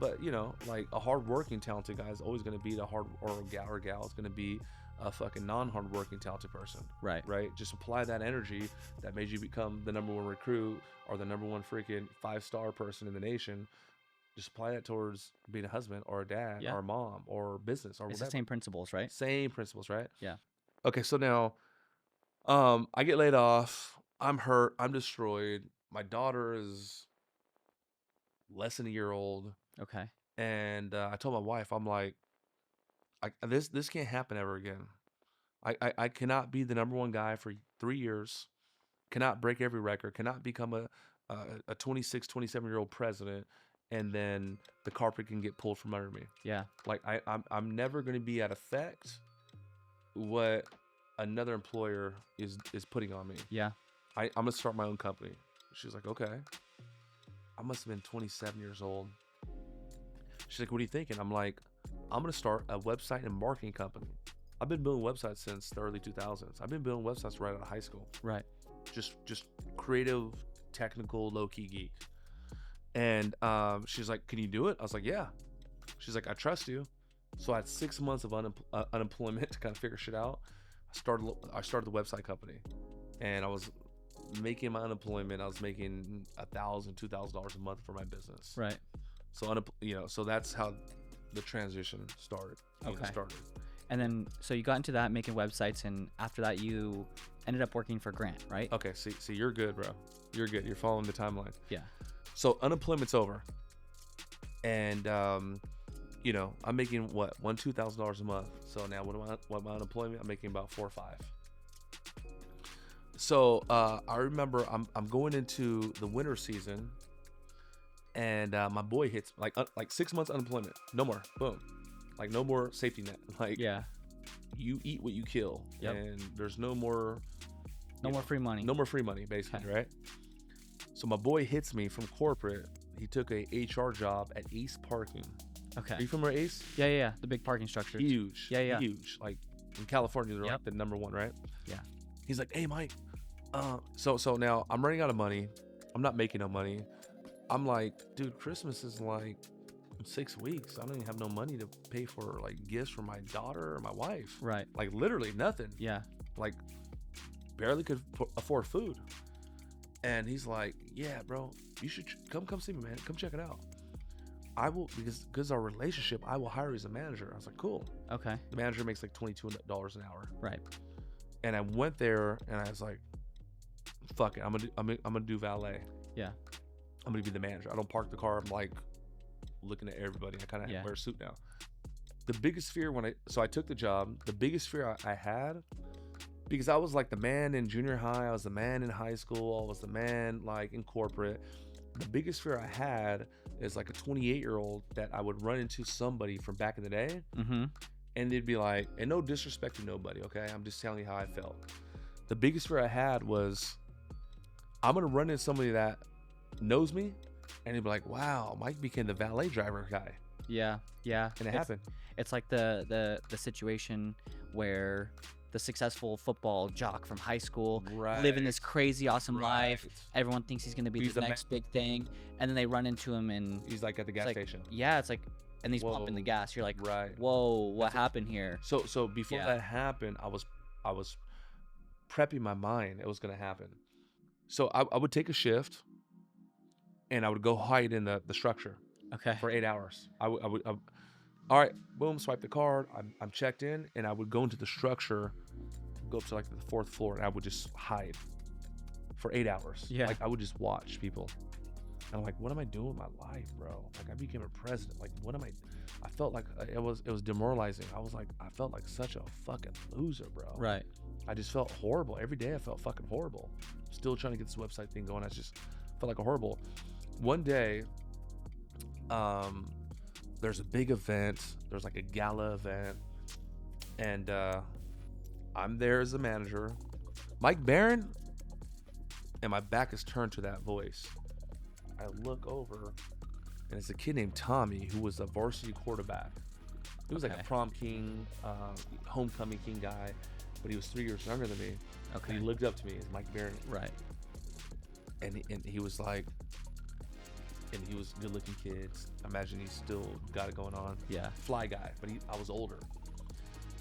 but you know, like a hard-working talented guy is always gonna be the hard, or gal is gonna be a fucking non-hard-working talented person. Right. Just apply that energy that made you become the number one recruit or the number one freaking 5-star person in the nation. Just apply that towards being a husband or a dad or a mom or business or it's whatever. the same principles, right? Same principles, right? Yeah. Okay, so now I get laid off. I'm hurt. I'm destroyed. My daughter is less than a year old. Okay. And I told my wife, I'm like, this can't happen ever again. I cannot be the number one guy for 3 years, cannot break every record, cannot become a 26, 27-year-old president, and then the carpet can get pulled from under me. Yeah. Like I'm never going to be at effect what another employer is putting on me. Yeah. I'm going to start my own company. She's like, okay. I must have been 27 years old. She's like, what are you thinking? I'm like, I'm going to start a website and marketing company. I've been building websites since the early 2000s. I've been building websites right out of high school. Right. Just creative, technical, low-key geek. And she's like, can you do it? I was like, yeah. She's like, I trust you. So I had 6 months of unemployment to kind of figure shit out. I started the website company, and I was making my unemployment. I was making $1,000, $2,000 a month for my business. Right. So so that's how the transition started. And then, so you got into that, making websites, and after that, you ended up working for Grant, right? Okay. See, you're good, bro. You're good. You're following the timeline. Yeah. So unemployment's over, and I'm making what, $2,000 a month. So now what my unemployment, I'm making about 4 or 5. So I remember I'm going into the winter season, and my boy hits like 6 months unemployment, no more, boom, like no more safety net. Like, yeah, you eat what you kill. Yep. And there's no more free money. No more free money, basically, right? So my boy hits me from corporate. He took a HR job at Ace Parking. Okay. Are you familiar with Ace? Yeah. The big parking structure. Huge. Yeah. Huge. Like in California, they're like the number one, right? Yeah. He's like, hey, Mike. So now I'm running out of money. I'm not making no money. I'm like, dude, Christmas is like 6 weeks. I don't even have no money to pay for like gifts for my daughter or my wife. Right. Like literally nothing. Yeah. Like barely could afford food. And he's like, yeah, bro, you should come see me, man. Come check it out. I will, because our relationship, I will hire you as a manager. I was like, cool. Okay. The manager makes like $22 an hour. Right. And I went there and I was like, fuck it. I'm gonna do valet. Yeah. I'm gonna be the manager. I don't park the car. I'm like looking at everybody. I kind of wear a suit now. The biggest fear I took the job, the biggest fear I had, because I was like the man in junior high, I was the man in high school, I was the man like in corporate. The biggest fear I had is like a 28-year-old that I would run into somebody from back in the day, and they'd be like, and no disrespect to nobody, okay? I'm just telling you how I felt. The biggest fear I had was I'm gonna run into somebody that knows me, and they'd be like, wow, Mike became the valet driver guy. Yeah. And it happened. It's like the situation where the successful football jock from high school living this crazy awesome life. Everyone thinks he's gonna be the next big thing, and then they run into him and he's like at the gas station. Yeah, it's like, and he's pumping the gas. You're like, whoa, what happened here? So before that happened, I was prepping my mind. It was gonna happen. So I would take a shift, and I would go hide in the structure. Okay. For 8 hours. I would all right, boom, swipe the card. I'm checked in, and I would go into the structure, go up to like the 4th floor, and I would just hide for 8 hours. Yeah. Like I would just watch people. And I'm like, what am I doing with my life, bro? Like I became a president. Like what am I felt like it was demoralizing. I felt like such a fucking loser, bro. Right. I just felt horrible. Every day I felt fucking horrible. Still trying to get this website thing going. I just felt like a horrible. One day, there's a big event. There's like a gala event, and I'm there as a manager, Mike Barron, and my back is turned to that voice. I look over, and it's a kid named Tommy who was a varsity quarterback. He was like a prom king, homecoming king guy, but he was 3 years younger than me. Okay. And he looked up to me as Mike Barron. Right. And he was like, and he was a good-looking kid. I imagine he's still got it going on. Yeah. Fly guy, but I was older.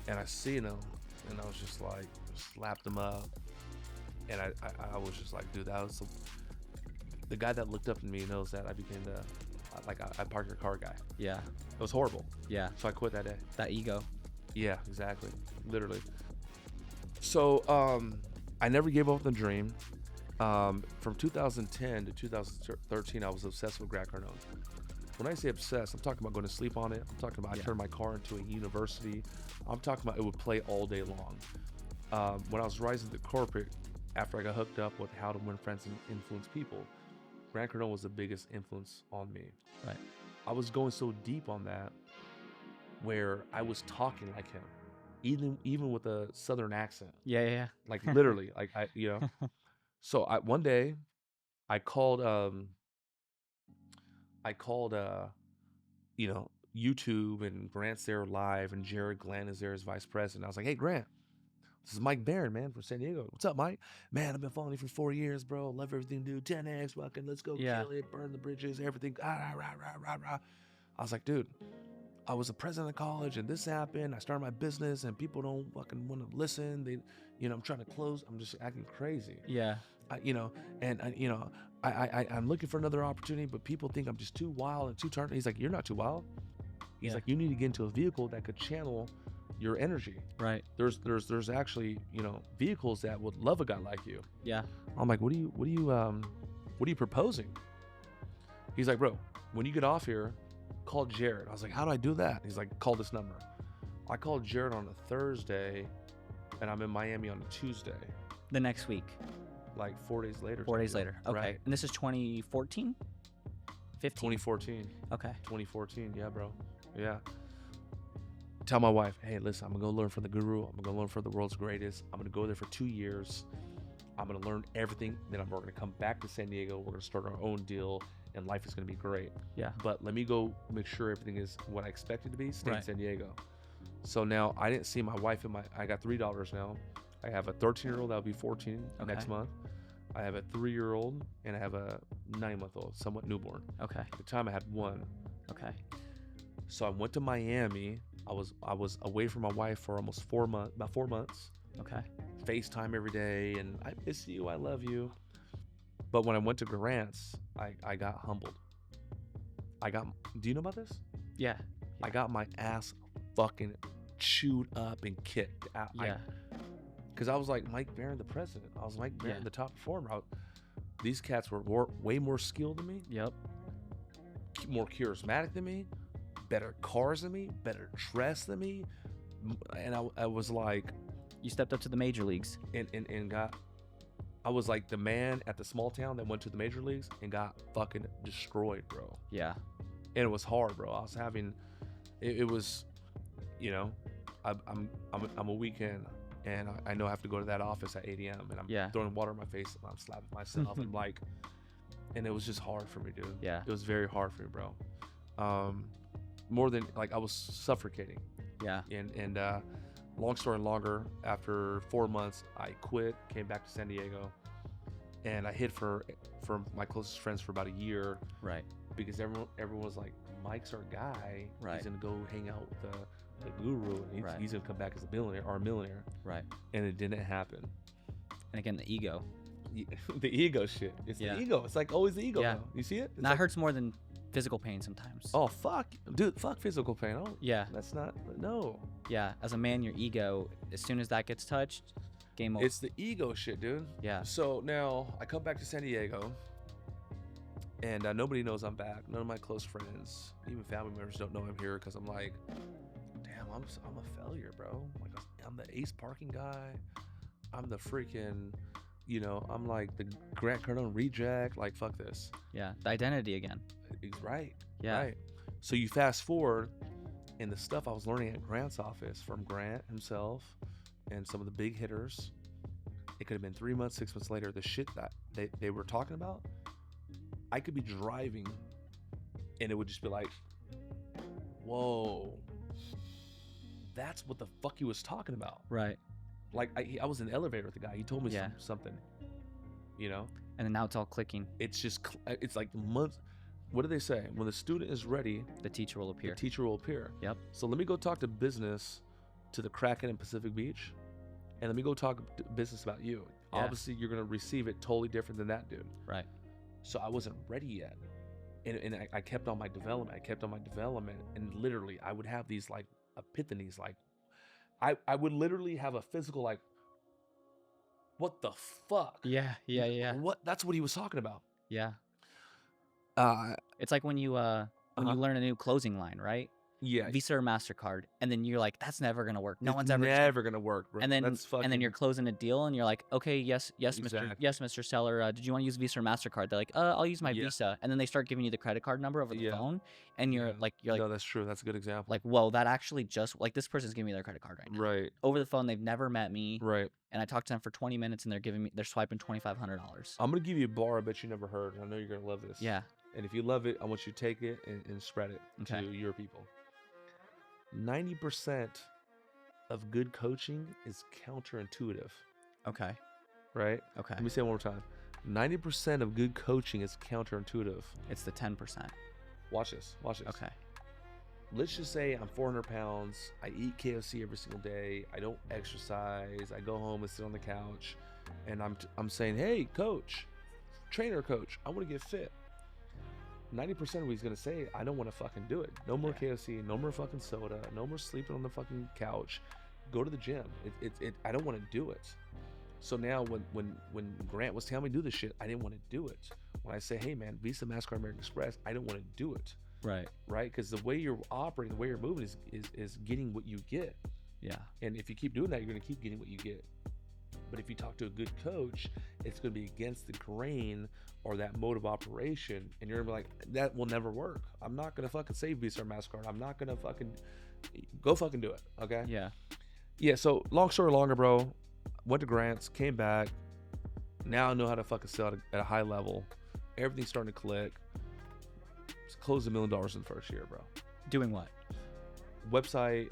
And I seen him, and I was just like, slapped him up. And I was just like, dude, that was the guy that looked up to me knows that I became I parked your car guy. Yeah. It was horrible. Yeah. So I quit that day. That ego. Yeah, exactly. Literally. So I never gave up the dream. From 2010 to 2013, I was obsessed with Grant Cardone. When I say obsessed, I'm talking about going to sleep on it. I'm talking about I turned my car into a university. I'm talking about it would play all day long. When I was rising to corporate, after I got hooked up with How to Win Friends and Influence People, Grant Cardone was the biggest influence on me. Right. I was going so deep on that where I was talking like him, even with a Southern accent. Yeah. Like literally, like So one day, I called YouTube, and Grant's there live, and Jared Glenn is there as vice president. I was like, hey Grant, this is Mike Barron, man, from San Diego. What's up, Mike? Man, I've been following you for 4 years, bro. Love everything you do. 10X, fucking, let's go kill it, burn the bridges, everything. Rah, rah, rah, rah, rah. I was like, dude, I was the president of college, and this happened. I started my business, and people don't fucking want to listen. They, I'm trying to close. I'm just acting crazy. Yeah. I'm looking for another opportunity, but people think I'm just too wild and too turned. He's like, you're not too wild. He's like, you need to get into a vehicle that could channel your energy. Right. There's actually, vehicles that would love a guy like you. Yeah. I'm like, what are you proposing? He's like, bro, when you get off here, call Jared. I was like, how do I do that? He's like, call this number. I called Jared on a Thursday, and I'm in Miami on a Tuesday. The next week. Like 4 days later. 4 days later. Okay. Right. And this is 2014? 15? 2014. Okay. 2014. Yeah, bro. Yeah. Tell my wife, hey, listen, I'm going to go learn from the guru. I'm going to go learn from the world's greatest. I'm going to go there for 2 years. I'm going to learn everything. Then we're going to come back to San Diego. We're going to start our own deal, and life is going to be great. Yeah. But let me go make sure everything is what I expect it to be. Stay in San Diego. So now I didn't see my wife I got 3 daughters now. I have a 13-year-old that'll be 14 next month. I have a 3-year-old, and I have a 9-month-old, somewhat newborn. Okay. At the time I had 1. Okay. So I went to Miami. I was away from my wife for almost about 4 months. Okay. FaceTime every day, and I miss you, I love you. But when I went to Grant's, I got humbled. Do you know about this? Yeah. I got my ass fucking chewed up and kicked out. Yeah. Because I was like Mike Barron, the president. I was Mike Barron, the top performer. These cats were way more skilled than me. Yep. More charismatic than me. Better cars than me. Better dressed than me. And I was like... You stepped up to the major leagues. And got... I was like the man at the small town that went to the major leagues and got fucking destroyed, bro. Yeah. And it was hard, bro. I was having... It was... I'm a weekend... And I know I have to go to that office at 8 a.m. and I'm throwing water in my face and I'm slapping myself and and it was just hard for me, dude. Yeah. It was very hard for me, bro. More than I was suffocating. Yeah. And long story longer, after 4 months, I quit, came back to San Diego, and I hid for my closest friends for about a year. Right. Because everyone was like, Mike's our guy. Right. He's gonna go hang out with the guru, and he's gonna come back as a billionaire or a millionaire. Right. And it didn't happen. And again, the ego. The ego shit. It's the ego. It's like always the ego. Yeah. Though. You see it? That hurts more than physical pain sometimes. Oh fuck, dude! Fuck physical pain. That's not. No. Yeah. As a man, your ego. As soon as that gets touched, game over. It's the ego shit, dude. Yeah. So now I come back to San Diego, and nobody knows I'm back. None of my close friends, even family members, don't know I'm here because I'm like. I'm a failure, bro. I'm the ace parking guy. I'm the freaking, I'm like the Grant Cardone reject. Like, fuck this. Yeah, the identity again. Right. Yeah. Right. So you fast forward, and the stuff I was learning at Grant's office from Grant himself and some of the big hitters, it could have been 3 months, 6 months later, the shit that they were talking about, I could be driving And it would just be like, whoa, that's what the fuck he was talking about. Right. Like I was in the elevator with the guy. He told me something, you know? And then now it's all clicking. It's just, it's like months. What do they say? When the student is ready, the teacher will appear. The teacher will appear. Yep. So let me go talk to business to the Kraken in Pacific Beach. And let me go talk business about you. Yeah. Obviously, you're going to receive it totally different than that dude. Right. So I wasn't ready yet. And I kept on my development. And literally, I would have these like epiphanies. Like, I would literally have a physical like, what the fuck? Yeah. What? That's what he was talking about. Yeah. It's like when you learn a new closing line, right? Yeah. Visa or MasterCard, and then you're like, that's never gonna work. It's never gonna work, bro. And then you're closing a deal, and you're like, okay, yes, Mr. Seller. Did you want to use Visa or MasterCard? They're like, I'll use my Visa, and then they start giving you the credit card number over the phone, and you're like, no, that's true. That's a good example. Like, whoa, that actually just like this person's giving me their credit card right now. Right. Over the phone, they've never met me. Right. And I talked to them for 20 minutes, and they're swiping $2,500. I'm gonna give you a bar I bet you never heard. I know you're gonna love this. Yeah. And if you love it, I want you to take it and spread it to your people. 90% of good coaching is counterintuitive. Okay. Right? Okay. Let me say it one more time. 90% of good coaching is counterintuitive. It's the 10%. Watch this. Okay. Let's just say I'm 400 pounds. I eat KFC every single day. I don't exercise. I go home and sit on the couch. And I'm saying, hey, coach, trainer coach, I want to get fit. 90% of what he's going to say, I don't want to fucking do it. No more KFC, no more fucking soda, no more sleeping on the fucking couch. Go to the gym. I don't want to do it. So now when Grant was telling me to do this shit, I didn't want to do it. When I say, hey man, Visa, MasterCard, American Express, I don't want to do it. Right. Right? Because the way you're operating, the way you're moving is getting what you get. Yeah. And if you keep doing that, you're going to keep getting what you get. But if you talk to a good coach, it's going to be against the grain or that mode of operation. And you're going to be like, that will never work. I'm not going to fucking save Visa or MasterCard. I'm not going to fucking go fucking do it. Okay. Yeah. Yeah. So long story longer, bro, went to Grants, came back. Now I know how to fucking sell at a high level. Everything's starting to click. Just closed $1 million in the first year, bro. Doing what? Websites,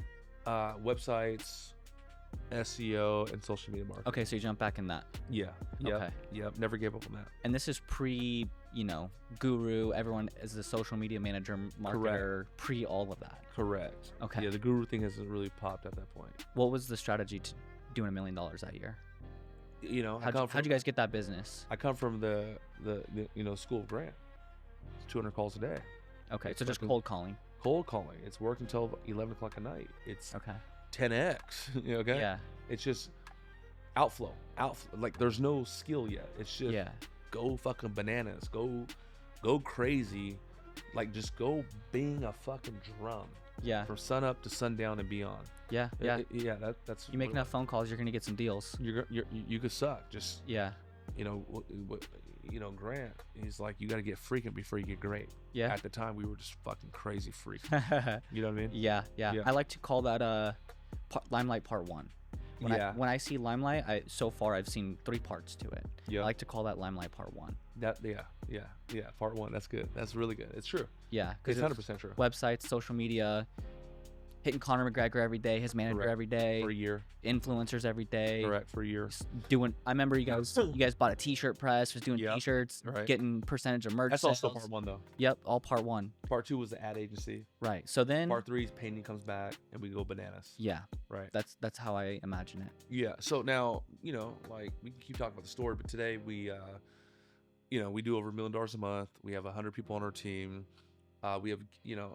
SEO, and social media marketing. Okay, so you jump back in that. Yeah. Okay. Yep. Never gave up on that. And this is pre, Guru. Everyone is the social media manager, marketer. Correct. Pre all of that. Correct. Okay. Yeah, the Guru thing hasn't really popped at that point. What was the strategy to doing $1 million that year? How'd you guys get that business? I come from the School of Grant. It's 200 calls a day. Okay, so just cold calling. Cold calling. It's work until 11 o'clock at night. It's okay. 10x. Okay. Yeah. It's just outflow. Like there's no skill yet. It's just go fucking bananas. Go crazy. Like just go bang a fucking drum. Yeah. From sun up to sundown and beyond. Yeah. That's. You make enough phone calls, you're gonna get some deals. You could suck. Just Grant, he's like, you got to get freaking before you get great. Yeah. At the time, we were just fucking crazy freaks. You know what I mean? Yeah. I like to call that Limelight Part 1. When I see Limelight, so far I've seen 3 parts to it. Yeah. I like to call that Limelight Part 1. Yeah. Part 1. That's good. That's really good. It's true. Yeah. It's 100% true. Websites, social media, hitting Conor McGregor every day, his manager every day. For a year. Influencers every day. Correct. For a year. I remember you guys bought a t-shirt press, was doing t-shirts, getting percentage of merch. That's sales. also part 1 though. Yep, all part 1. Part 2 was the ad agency. Right. So then part 3 is painting comes back and we go bananas. Yeah. Right. That's how I imagine it. Yeah. So now, like we can keep talking about the story, but today we we do over $1 million a month. We have 100 people on our team. We have,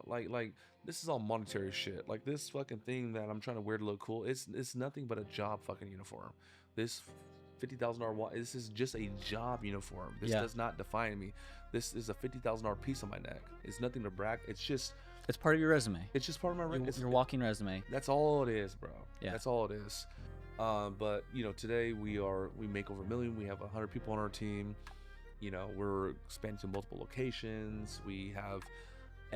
like this is all monetary shit. Like this fucking thing that I'm trying to wear to look cool. It's nothing but a job fucking uniform. This $50,000 this is just a job uniform. This does not define me. This is a $50,000 piece on my neck. It's nothing to brag. It's part of your resume. It's just part of my resume. Your walking resume. That's all it is, bro. Yeah. That's all it is. But today we make over $1 million. We have 100 people on our team. We're expanding to multiple locations. We have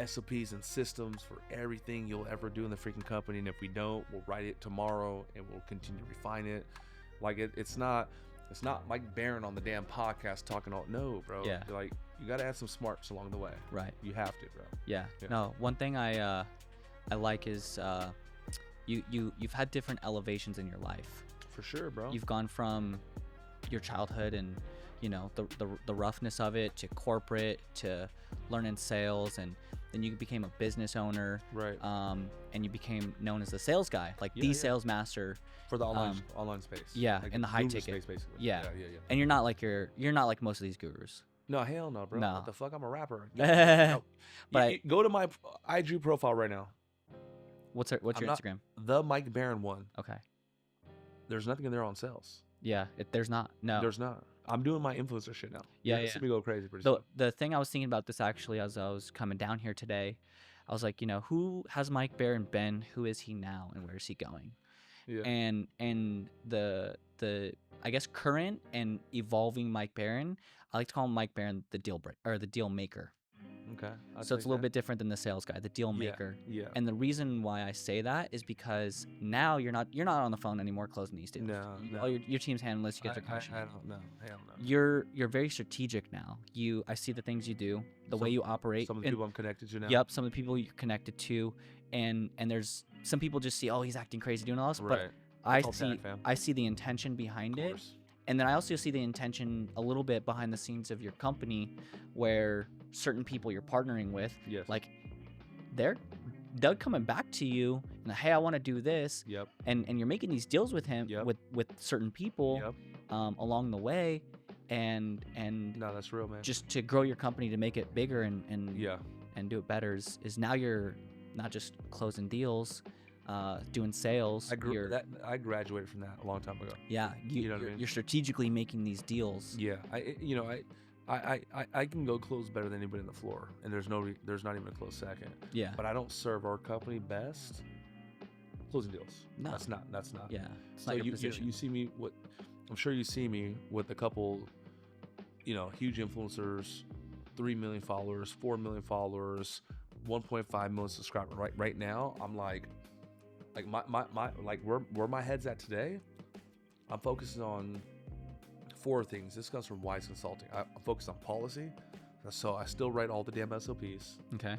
SOPs and systems for everything you'll ever do in the freaking company, and if we don't, we'll write it tomorrow and we'll continue to refine it. Like it's not Mike Barron on the damn podcast talking all. No, bro. Yeah. Like You got to add some smarts along the way. Right. You have to, bro. Yeah. No, one thing I like is you've had different elevations in your life. For sure, bro. You've gone from your childhood and the roughness of it to corporate to learning sales, and then you became a business owner, right? And you became known as the sales guy, like the sales master for the online space. Yeah, like in the high ticket space, basically. Yeah. And you're not like most of these gurus. No, hell no, bro. No. What the fuck? I'm a rapper. No. But go to my IG profile right now. What's your Instagram? The Mike Barron one. Okay. There's nothing in there on sales. Yeah, there's not. No. There's not. I'm doing my influencer shit now. Yeah. See me go crazy pretty soon. soon. The thing I was thinking about this actually as I was coming down here today, I was like, who has Mike Barron been? Who is he now? And where is he going? Yeah. And the I guess current and evolving Mike Barron, I like to call him Mike Barron the deal maker. Okay. So it's a little bit different than the sales guy, the deal maker. Yeah. And the reason why I say that is because now you're not on the phone anymore closing these deals. No. All your team's handling this, you get their commission. I don't know. Hell no. You're very strategic now. I see the things you do, the way you operate. Some of the people I'm connected to now. Yep, some of the people you're connected to, and there's some people just see, oh, he's acting crazy doing all this, right. but I see the intention behind it. And then I also see the intention a little bit behind the scenes of your company, where certain people you're partnering with, like they're coming back to you and, hey, I want to do this. Yep. And you're making these deals with him, with certain people, along the way, and no, that's real, man. Just to grow your company, to make it bigger and do it better is now you're not just closing deals, doing sales. I graduated from that a long time ago. Yeah, you know what I mean? You're strategically making these deals. Yeah, I can go close better than anybody on the floor, and there's not even a close second. Yeah, but I don't serve our company best closing deals. No, that's not. Yeah, it's so not your position. You see me I'm sure you see me with a couple, huge influencers, 3 million followers, 4 million followers, 1.5 million subscribers. Right now, I'm like my where my head's at today, I'm focusing on 4 things. This comes from Wise Consulting. I'm focused on policy, so I still write all the damn SOPs. Okay.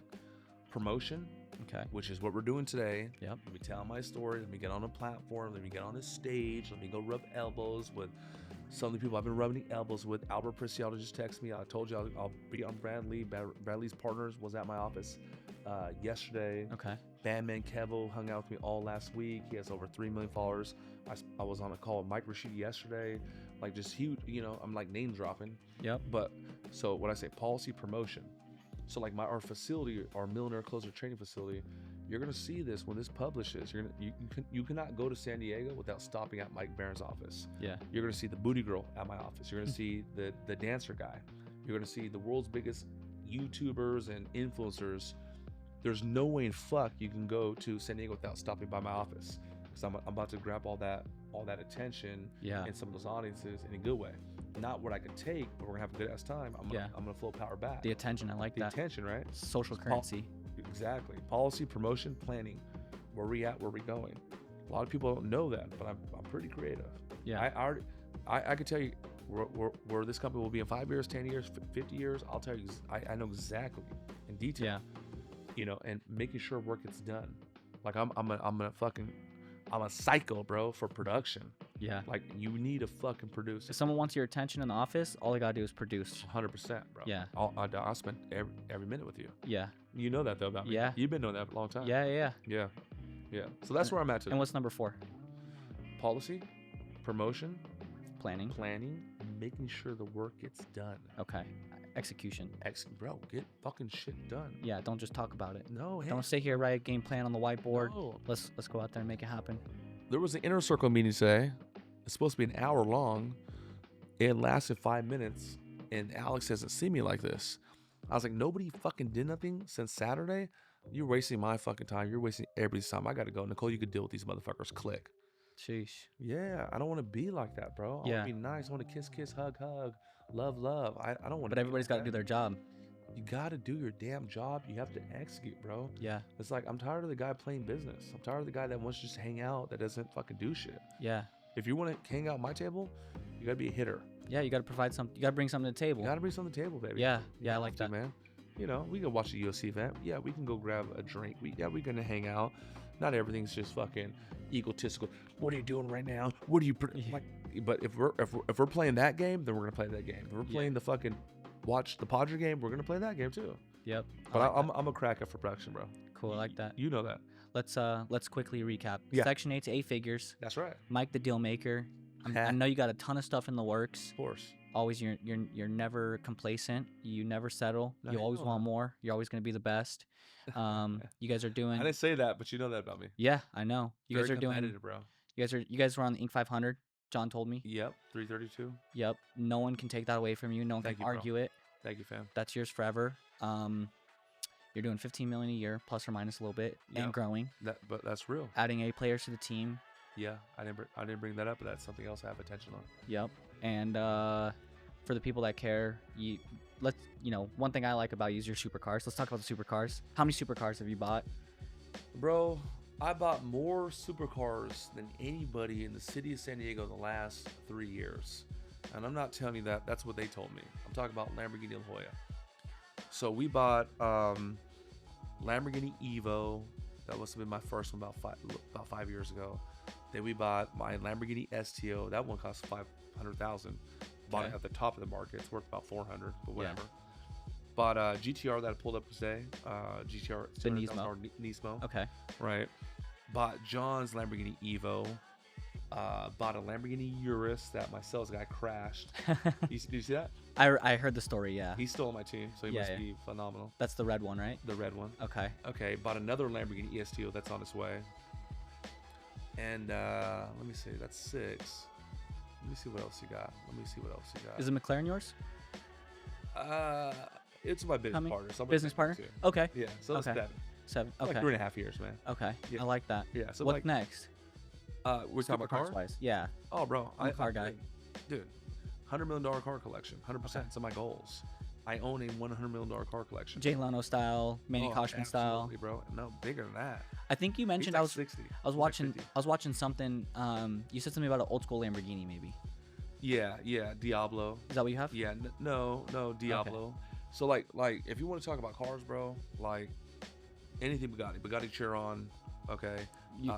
Promotion. Okay. Which is what we're doing today. Yep. Let me tell my story. Let me get on a platform. Let me get on a stage. Let me go rub elbows with some of the people I've been rubbing elbows with. Albert Preciado just texted me. I told you I'll be on Bradley. Bradley's partners was at my office yesterday. Okay. Bandman Kevo hung out with me all last week. He has over 3 million followers. I was on a call with Mike Rashidi yesterday. Like, just huge, I'm like name dropping. Yep. But so when I say policy, promotion, so like our facility, our Millionaire Closer training facility, you're gonna see this when this publishes. You cannot go to San Diego without stopping at Mike Barron's office. Yeah. You're gonna see the booty girl at my office. You're gonna see the dancer guy. You're gonna see the world's biggest YouTubers and influencers. There's no way in fuck you can go to San Diego without stopping by my office, because I'm about to grab all that attention in some of those audiences in a good way. Not what I could take, but we're gonna have a good ass time. I'm gonna flow power back. The attention, I like that. The attention, right? Social currency. Exactly. Policy, promotion, planning. Where we at? Where we going? A lot of people don't know that, but I'm pretty creative. Yeah. I could tell you where this company will be in 5 years, 10 years, 50 years. I'll tell you. I know exactly in detail. Yeah. And making sure work gets done. Like I'm a psycho, bro, for production. Yeah. Like, you need to fucking produce. If someone wants your attention in the office, all they gotta do is produce. 100%, bro. Yeah. I'll spend every minute with you. Yeah. You know that though about me. Yeah. You've been knowing that for a long time. Yeah. So that's where I'm at today. And what's number 4? Policy, promotion, planning, making sure the work gets done. Okay. Execution. Bro, get fucking shit done. Yeah, don't just talk about it. No, hey. Don't sit here, write a game plan on the whiteboard. No. Let's go out there and make it happen. There was an inner circle meeting today. It's supposed to be an hour long. It lasted 5 minutes, and Alex hasn't seen me like this. I was like, nobody fucking did nothing since Saturday. You're wasting my fucking time. You're wasting everybody's time. I gotta go. Nicole, you could deal with these motherfuckers. Click. Sheesh. Yeah, I don't want to be like that, bro. I want to be nice. I want to kiss, hug, love. I don't want to. But everybody's got to do their job. You got to do your damn job. You have to execute, bro. Yeah. It's like, I'm tired of the guy playing business. I'm tired of the guy that wants to just hang out, that doesn't fucking do shit. Yeah. If you want to hang out at my table, you got to be a hitter. Yeah, you got to provide something. You got to bring something to the table. You got to bring something to the table, baby. Yeah, You I have like to, that. man. You know, we can watch a UFC event. Yeah, we can go grab a drink. We're gonna hang out. Not everything's just fucking egotistical. What are you doing right now? What are you like? But if we're playing that game, then we're gonna play that game. If we're playing the fucking watch the Padre game, we're gonna play that game too. Yep. But I'm a cracker for production, bro. Cool, I like that. You know that. Let's quickly recap. Yeah. Section 8 to 8 figures. That's right. Mike the deal maker. I know you got a ton of stuff in the works. Of course. Always, you're never complacent. You never settle. You always want more. You're always gonna be the best. You guys are doing. I didn't say that, but you know that about me. Yeah, I know. You guys are doing. Bro. You guys were on the Inc. 500. John told me. Yep. 332. Yep. No one can take that away from you. No one can argue it. Thank you, fam. That's yours forever. You're doing 15 million a year, plus or minus a little bit, and growing. But that's real. Adding A players to the team. Yeah, I didn't bring that up, but that's something else I have attention on. Yep. And for the people that care, one thing I like about you is your supercars. Let's talk about the supercars. How many supercars have you bought? Bro, I bought more supercars than anybody in the city of San Diego the last 3 years. And I'm not telling you that. That's what they told me. I'm talking about Lamborghini La Jolla. So we bought Lamborghini Evo. That must have been my first one about 5 years ago. Then we bought my Lamborghini STO. That one cost $500,000. Bought it at the top of the market. It's worth about $400, but whatever. Bought a GTR that I pulled up today. GTR the Nismo. Nismo. Okay. Right. Bought John's Lamborghini Evo. Bought a Lamborghini Urus that my sales guy crashed. Did you see that? I heard the story. Yeah. He stole my team, so he must be phenomenal. That's the red one, right? The red one. Okay. Okay. Bought another Lamborghini ESTO that's on its way. And let me see. That's 6. Let me see what else you got. Is the McLaren yours? It's my business partner. Business partner? Okay. Yeah. So it's 7. Okay. Like 3.5 years, man. Okay. Yeah. I like that. Yeah. So what's next? We're talking about cars. Wise. Yeah. Oh, bro. I'm a car guy. Dude, $100 million car collection. 100%. It's on my goals. I own a $100 million car collection. Jay Leno style, Manny Koshman style. Bro. No, bigger than that. I think you mentioned like 60. I was watching something. You said something about an old school Lamborghini, maybe. Yeah, Diablo. Is that what you have? Yeah, no, Diablo. Okay. So like if you want to talk about cars, bro, like anything Bugatti Chiron, okay.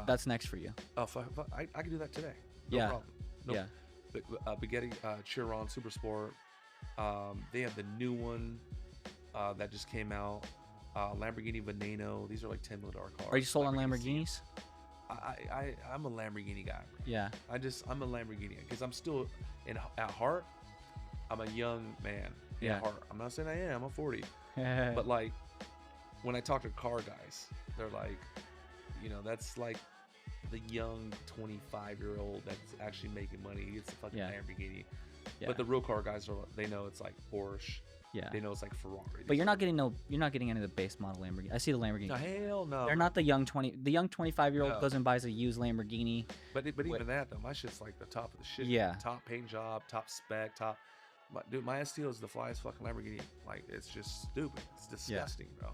That's next for you. I can do that today. No problem. Bugatti Chiron Super Sport. They have the new one that just came out. Lamborghini Veneno. These are like $10 million cars. Are you sold on Lamborghinis? I'm a Lamborghini guy, bro. Yeah. I'm a Lamborghini because I'm still at heart. I'm a young man. Yeah. At heart. I'm not saying I am. I'm 40. But like when I talk to car guys, they're like, that's like the young 25-year-old that's actually making money. It's a fucking Lamborghini. Yeah. But the real car guys they know it's like Porsche. Yeah. They know it's like Ferrari. But you're not getting any of the base model Lamborghini. I see the Lamborghini. No, hell no. They're not the young 25-year-old goes and buys a used Lamborghini. But even that though, my shit's like the top of the shit. Yeah. Top paint job, top spec, my STO is the flyest fucking Lamborghini. Like it's just stupid. It's disgusting, bro.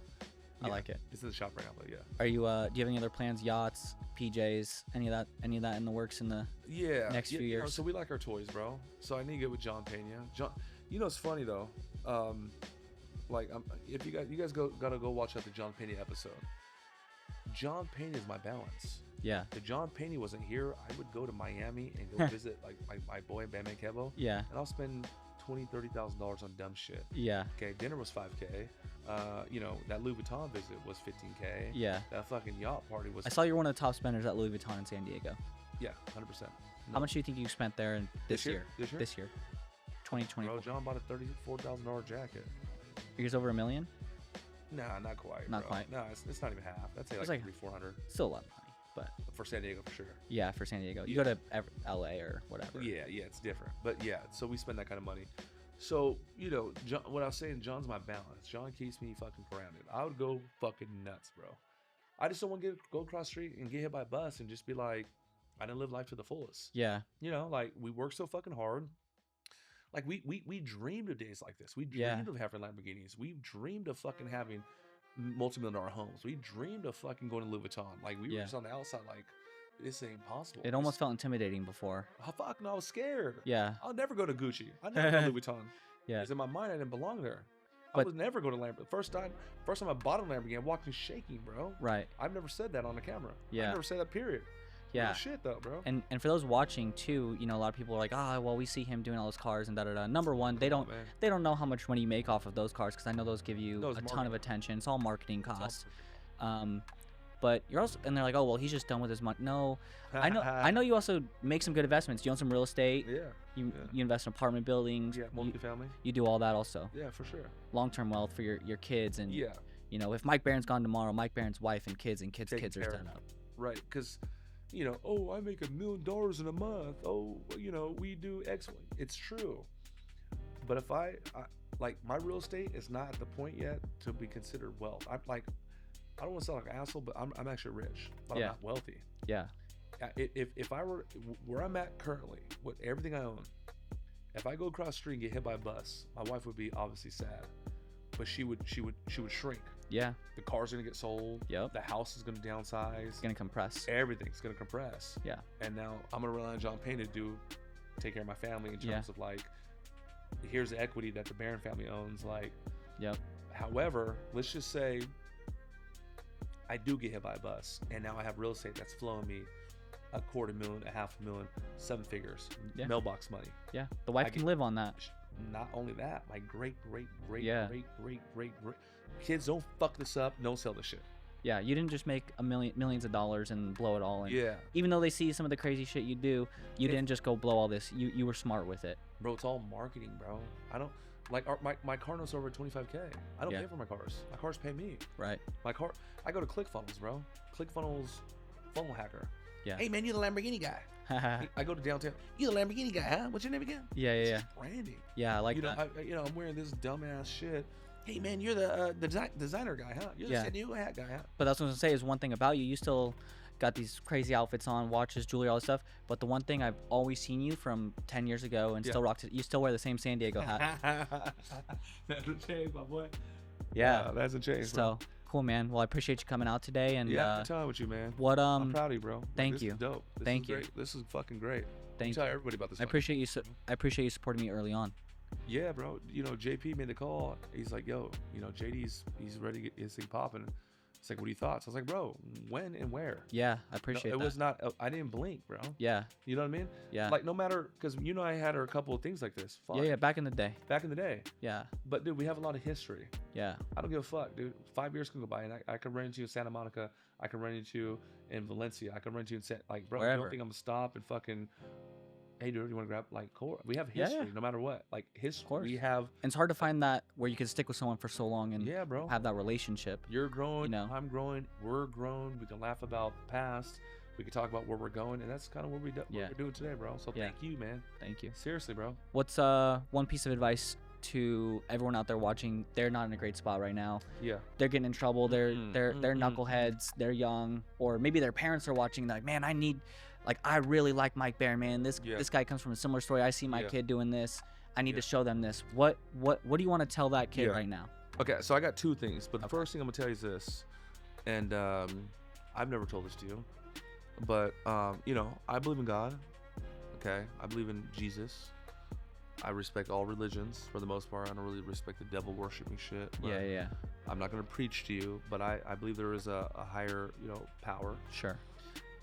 I like it. It's in the shop right now, but yeah. Are you? Do you have any other plans? Yachts, PJs, any of that in the works in the next few years? So we like our toys, bro. So I need to get with John Pena. It's funny though. If you guys gotta go watch out the John Pena episode. John Pena is my balance. Yeah. If John Pena wasn't here, I would go to Miami and go visit like my boy Bam Bam Kevo. Yeah. And I'll spend $20,000-$30,000 on dumb shit. Yeah. Okay, dinner was $5K. That Louis Vuitton visit was $15K. Yeah. That fucking yacht party was. I saw you're one of the top spenders at Louis Vuitton in San Diego. Yeah, 100%. No. How much do you think you spent there in this year? This year. 2020. Bro, John bought a $34,000 jacket. Yours over $1 million? Nah, not quite. Not quite. No, it's not even half. I'd say like $300-$400. Still a lot of money, but for San Diego for sure. Yeah, for San Diego. You go to LA or whatever. Yeah, it's different. But yeah, so we spend that kind of money. So, John, what I was saying, John's my balance. John keeps me fucking grounded. I would go fucking nuts, bro. I just don't want to go across the street and get hit by a bus and just be like, I didn't live life to the fullest. Yeah. Like we work so fucking hard. Like we dreamed of days like this. We dreamed of having Lamborghinis. We dreamed of fucking having multi-million-dollar homes. We dreamed of fucking going to Louis Vuitton. Like we were just on the outside like, this ain't possible. It almost felt intimidating before. Oh, fuck no, I was scared. Yeah. I'll never go to Gucci. I never go to Louis Vuitton. Yeah. Because in my mind, I didn't belong there. I But- would never go to Lamborghini. First time I bought a Lamborghini, I walked in shaking, bro. Right. I've never said that on the camera. Yeah. I've never said that, period. Yeah. Real shit, though, bro. And for those watching too, you know, a lot of people are like, well, we see him doing all those cars and da da da. Number one, they don't know how much money you make off of those cars, because I know those give you No, it's a ton marketing. of attention. It's all marketing costs. But you're also, and they're like, oh well, he's just done with his money. No, I know you also make some good investments. You own some real estate. Yeah. You invest in apartment buildings. Yeah, multifamily. You do all that also. Yeah, for sure. Long-term wealth for your kids, and Yeah. you know, if Mike Barron's gone tomorrow, Mike Barron's wife and kids Taken are care set of. up. Right, because, you know, oh, I make $1 million in a month. Oh, you know, we do X. It's true. But if I like, my real estate is not at the point yet to be considered wealth. I'm like, I don't want to sound like an asshole, but I'm actually rich, but Yeah. I'm not wealthy. Yeah. If I were where I'm at currently with everything I own, if I go across the street and get hit by a bus, my wife would be obviously sad, but she would shrink. Yeah. The car's gonna get sold. Yep. The house is gonna downsize. It's gonna compress. Everything's gonna compress. Yeah. And now I'm gonna rely on John Payne to take care of my family in terms of like, here's the equity that the Barron family owns. Like, Yep. however, let's just say I do get hit by a bus, and now I have real estate that's flowing me $250,000, $500,000, 7 figures, Yeah. mailbox money. Yeah. The wife can live on that. Not only that, my great Yeah. kids don't fuck this up. Don't sell this shit. Yeah. You didn't just make millions of dollars and blow it all. And Yeah, even though they see some of the crazy shit you do, you didn't just go blow all this. You were smart with it. bro, it's all marketing, bro. I don't like my car notes over 25K. I don't Yeah. pay for my cars. My cars pay me. Right. My car, I go to ClickFunnels, bro. ClickFunnels, funnel hacker. Yeah. Hey man, you the Lamborghini guy. yeah. I go to downtown. You the Lamborghini guy, huh? What's your name again? Yeah. It's Yeah. just branding. Yeah. I like You know, that. I'm wearing this dumbass shit. Hey man, you're the designer guy, huh? You're the Yeah. San Diego hat guy, huh? But that's what I was gonna say is one thing about you. You still got these crazy outfits on, watches, jewelry, all this stuff. But the one thing I've always seen you from 10 years ago and still rock it, you still wear the same San Diego hat. That hasn't changed, my boy. Yeah. That hasn't changed. Bro. So cool, man. Well, I appreciate you coming out today. And Yeah, I'm telling with you, man. what I'm proud of you, bro. Like, thank this you. Is dope. This Thank is you. Great. This is fucking great. thank Tell you. everybody about this. I appreciate you. I appreciate you supporting me early on. Yeah, bro. You know, JP made the call. He's like, yo, you know, JD's ready to get his thing popping. It's like, what are your thoughts? I was like, bro, when and where? Yeah, I appreciate it that. was not. I didn't blink, bro. Yeah. You know what I mean? Yeah. Like, no matter, because you know, I had her a couple of things like this. Fuck. Yeah. Back in the day. Back in the day. Yeah. But dude, we have a lot of history. Yeah. I don't give a fuck, dude. 5 years can go by, and I could run into you in Santa Monica. I can run into you in Valencia. I can run into you in like, bro. Wherever. You don't think I'm gonna stop and fucking? Hey, dude, you want to grab like core? We have Yeah, history, yeah. no matter what. Like history, course. we have. And it's hard to find that where you can stick with someone for so long and Yeah, bro. have that relationship. You're growing. You know. I'm growing. We're grown. We can laugh about the past. We can talk about where we're going, and that's kind of what we're doing today, bro. So Yeah. thank you, man. Thank you. Seriously, bro. What's one piece of advice to everyone out there watching? They're not in a great spot right now. Yeah. They're getting in trouble. They're knuckleheads. They're young, or maybe their parents are watching. They're like, man, I really like Mike Barron, man. This guy comes from a similar story. I see my kid doing this. I need to show them this. What do you want to tell that kid right now? Okay, so I got two things, but the first thing I'm gonna tell you is this, and I've never told this to you, but you know, I believe in God. Okay, I believe in Jesus. I respect all religions for the most part. I don't really respect the devil worshiping shit. But Yeah. I'm not gonna preach to you, but I believe there is a higher, you know, power. Sure.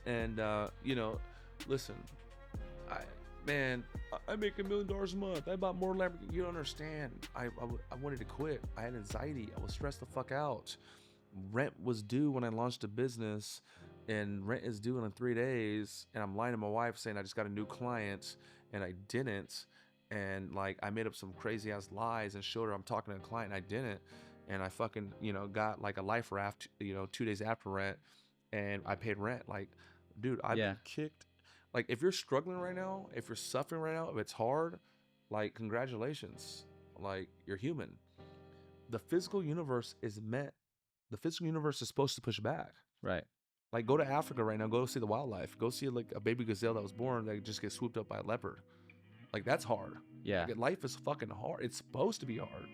And you know, listen, I make $1 million a month. I bought more Lamborghini. You don't understand. I wanted to quit. I had anxiety. I was stressed the fuck out. Rent was due when I launched a business, and rent is due in 3 days. And I'm lying to my wife saying I just got a new client, and I didn't. And like I made up some crazy ass lies and showed her I'm talking to a client, and I didn't. And I fucking, you know, got like a life raft, you know, 2 days after rent, and I paid rent. Like, dude, I've been kicked. Like, if you're struggling right now, if you're suffering right now, if it's hard, like, congratulations. Like, you're human. The physical universe is supposed to push back. Right. Like, go to Africa right now. Go see the wildlife. Go see, like, a baby gazelle that was born that just gets swooped up by a leopard. Like, that's hard. Yeah. Like, life is fucking hard. It's supposed to be hard.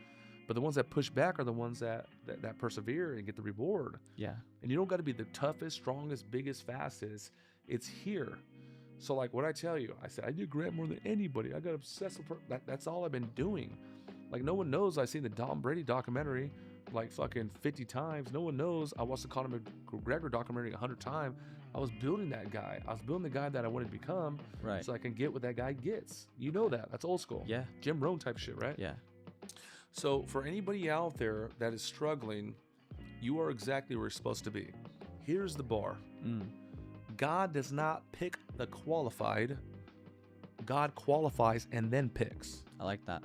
But the ones that push back are the ones that persevere and get the reward. Yeah. And you don't got to be the toughest, strongest, biggest, fastest. It's here. So like what I tell you, I said I do grant more than anybody. I got obsessed with that's all I've been doing. Like no one knows I've seen the Tom Brady documentary like fucking 50 times. No one knows I watched the Conor McGregor documentary 100 times. I was building that guy. I was building the guy that I wanted to become, right? So I can get what that guy gets. You know that. That's old school. Yeah. Jim Rohn type shit, right? Yeah. So for anybody out there that is struggling, you are exactly where you're supposed to be. Here's the bar. God does not pick the qualified. God qualifies and then picks. I like that.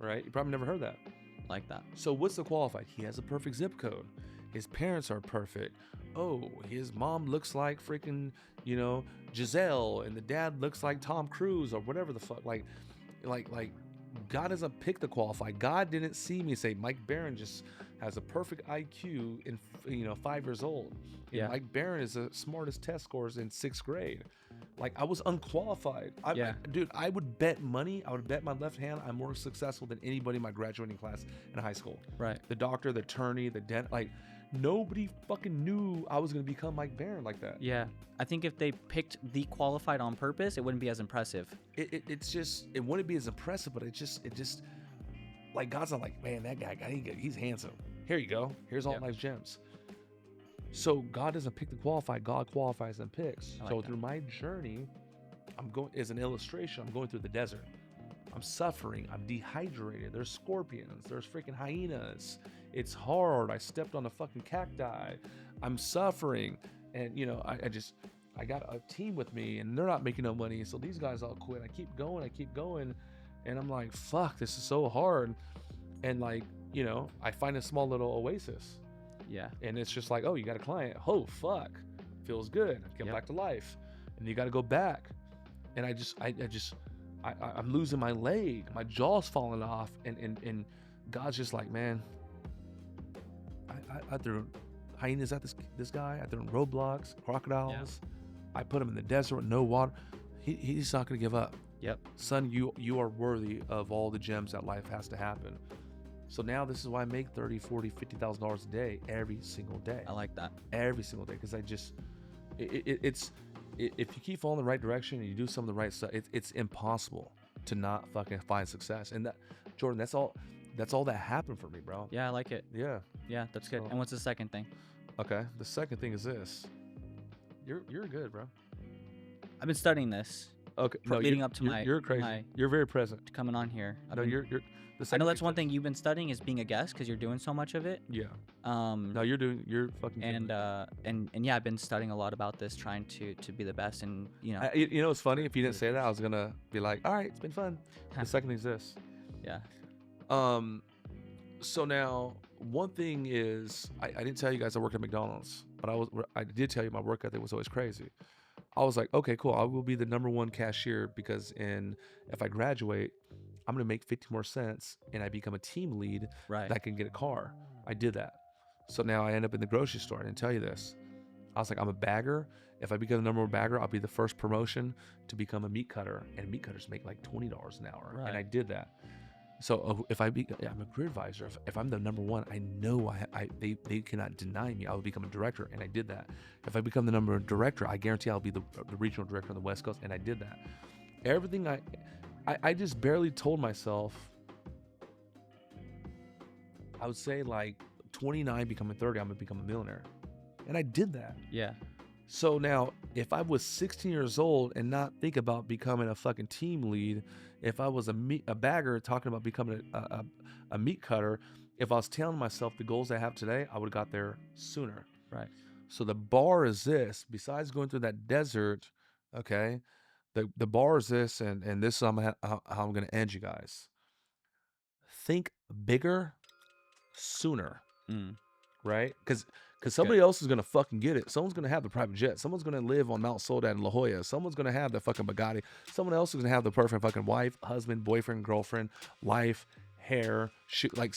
Right? You probably never heard that. I like that. So what's the qualified? He has a perfect zip code. His parents are perfect. Oh, his mom looks like freaking, Giselle, and the dad looks like Tom Cruise or whatever the fuck. Like God doesn't pick the qualified. God didn't see me say Mike Barron just has a perfect IQ in 5 years old. And Mike Barron is the smartest test scores in 6th grade. Like I was unqualified. Dude, I would bet money. I would bet my left hand I'm more successful than anybody in my graduating class in high school. Right. The doctor, the attorney, the dentist, like nobody fucking knew I was gonna become Mike Barron like that. Yeah. I think if they picked the qualified on purpose, it wouldn't be as impressive. It wouldn't be as impressive, but it just like God's not like, man, that guy, he's handsome. Here you go. Here's all life's gems. So God doesn't pick the qualified. God qualifies and picks. So through my journey, I'm going as an illustration. I'm going through the desert. I'm suffering. I'm dehydrated. There's scorpions. There's freaking hyenas. It's hard. I stepped on a fucking cacti. I'm suffering, and I got a team with me, and they're not making no money. So these guys all quit. I keep going, and I'm like, fuck, this is so hard. And I find a small little oasis. Yeah. And it's just like, oh, you got a client. Oh, fuck. Feels good. I come back to life. And you got to go back. And I'm losing my leg. My jaw's falling off. And God's just like, man, I threw hyenas at this guy. I threw him roadblocks, crocodiles. Yeah. I put him in the desert with no water. He's not going to give up. Yep. Son, you are worthy of all the gems that life has to happen. So now this is why I make $30,000, $40,000, $50,000 a day every single day. I like that. Every single day, because if you keep following the right direction and you do some of the right stuff, it's impossible to not fucking find success. And that, Jordan, that's all that happened for me, bro. Yeah, I like it. Yeah. Yeah, that's good. And what's the second thing? Okay, the second thing is this. You're good, bro. I've been studying this. Okay, leading up to you're crazy. You're very present. Coming on here. You're. I know that's one thing you've been studying is being a guest because you're doing so much of it. Yeah. No, you're fucking. And yeah, I've been studying a lot about this, trying to be the best, and it's funny if you didn't say that, I was gonna be like, all right, it's been fun. The second thing is this. Yeah. So now one thing is I didn't tell you guys I worked at McDonald's, but I did tell you my work ethic was always crazy. I was like, okay, cool. I will be the #1 cashier because if I graduate, I'm going to make 50 more cents and I become a team lead that can get a car. I did that. So now I end up in the grocery store. I didn't tell you this. I was like, I'm a bagger. If I become the #1 bagger, I'll be the first promotion to become a meat cutter. And meat cutters make like $20 an hour. Right. And I did that. So if I'm a career advisor, if I'm the #1, I know they cannot deny me. I will become a director, and I did that. If I become the #1 director, I guarantee I'll be the regional director on the West Coast, and I did that. Everything I just barely told myself, I would say like 29 becoming 30, I'm gonna become a millionaire, and I did that. Yeah. So now, if I was 16 years old and not think about becoming a fucking team lead, if I was a bagger talking about becoming a meat cutter, if I was telling myself the goals I have today, I would have got there sooner. Right. So the bar is this. Besides going through that desert, okay, the bar is this, and this is how I'm going to end you guys. Think bigger, sooner. Right? Because somebody else is going to fucking get it. Someone's going to have the private jet. Someone's going to live on Mount Soledad in La Jolla. Someone's going to have the fucking Bugatti. Someone else is going to have the perfect fucking wife, husband, boyfriend, girlfriend, life, hair, shoot. Like,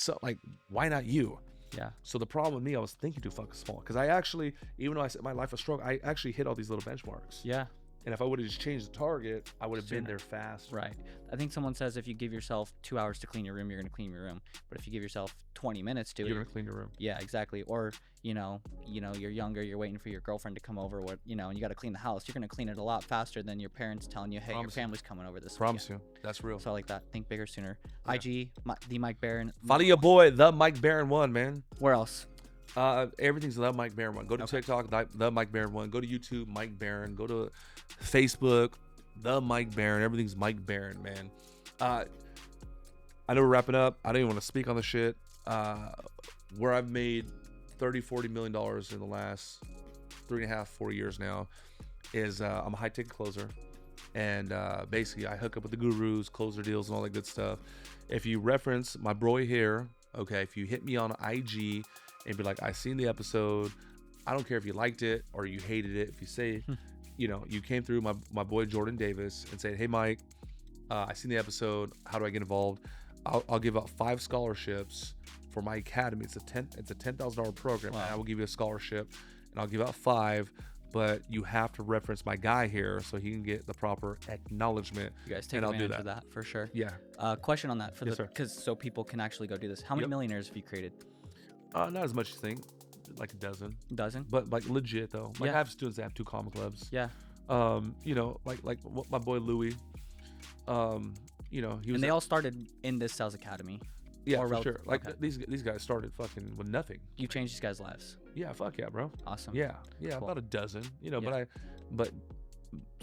why not you? Yeah. So the problem with me, I was thinking too fucking small. Because I actually, even though I said my life was strong, I actually hit all these little benchmarks. Yeah. And if I would have just changed the target, I would have been there fast. Right. I think someone says if you give yourself 2 hours to clean your room, you're going to clean your room. But if you give yourself 20 minutes to you're going to clean your room. Yeah, exactly. Or, you're younger, you're waiting for your girlfriend to come over, and you got to clean the house. You're going to clean it a lot faster than your parents telling you, hey, your family's coming over this Promise weekend. you. That's real. So I like that. Think bigger sooner. Yeah. IG, the Mike Barron. Follow your boy, the Mike Barron 1, man. Where else? Everything's the Mike Barron 1. Go to TikTok, the Mike Barron 1. Go to YouTube, Mike Barron. Go to Facebook, the Mike Barron. Everything's Mike Barron, man. I know we're wrapping up. I don't even want to speak on the shit. Where I've made $30-40 million in the last 3.5-4 years now is I'm a high ticket closer, and basically I hook up with the gurus, close their deals, and all that good stuff. If you reference my boy here, if you hit me on IG and be like, I seen the episode, I don't care if you liked it or you hated it. If you say, you came through my boy Jordan Davis and said, hey Mike, I seen the episode, how do I get involved? I'll give out 5 scholarships for my academy. It's a $10,000 program. Wow. And I will give you a scholarship, and I'll give out 5, but you have to reference my guy here so he can get the proper acknowledgement. You guys take advantage of that for sure. Yeah. Question on that because so people can actually go do this. How many millionaires have you created? Not as much as you think, like a dozen. Dozen? But like legit though. Like I have students that have 2 comic clubs. Yeah. Like my boy Louis. He was. And they all started in this sales academy. Yeah, for sure. Like these guys started fucking with nothing. You changed these guys' lives. Yeah, fuck yeah, bro. Awesome. Yeah, cool. About a dozen. But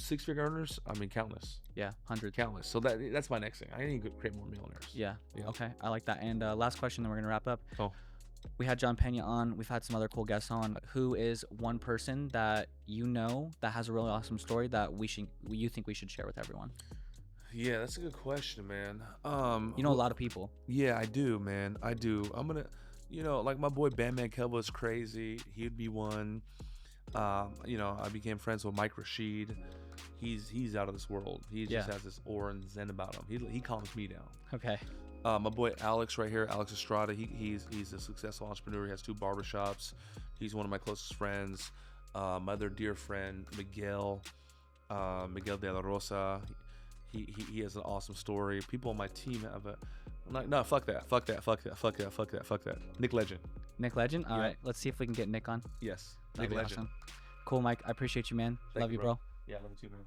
6-figure earners, I mean, countless. Yeah, hundreds. Countless. So that's my next thing. I need to create more millionaires. Yeah. Okay, I like that. And last question, then we're gonna wrap up. Oh. We had John Pena on. We've had some other cool guests on. Who is one person that that has a really awesome story that you think we should share with everyone? Yeah, that's a good question, man. You know a lot of people. Yeah, I do, man. I do. I'm gonna, like my boy Bandman Kelba is crazy. He'd be one. I became friends with Mike Rashid. He's out of this world. He just has this aura and zen about him. He calms me down. Okay. My boy Alex right here, Alex Estrada. He's a successful entrepreneur. He has 2 barbershops. He's one of my closest friends. My other dear friend Miguel de la Rosa. He has an awesome story. People on my team have I'm like, no, fuck that. Nick Legend. Nick Legend? All right. Let's see if we can get Nick on. Yes. Nick Legend. Awesome. Cool, Mike. I appreciate you, man. Love you, bro. Yeah, love you too, man.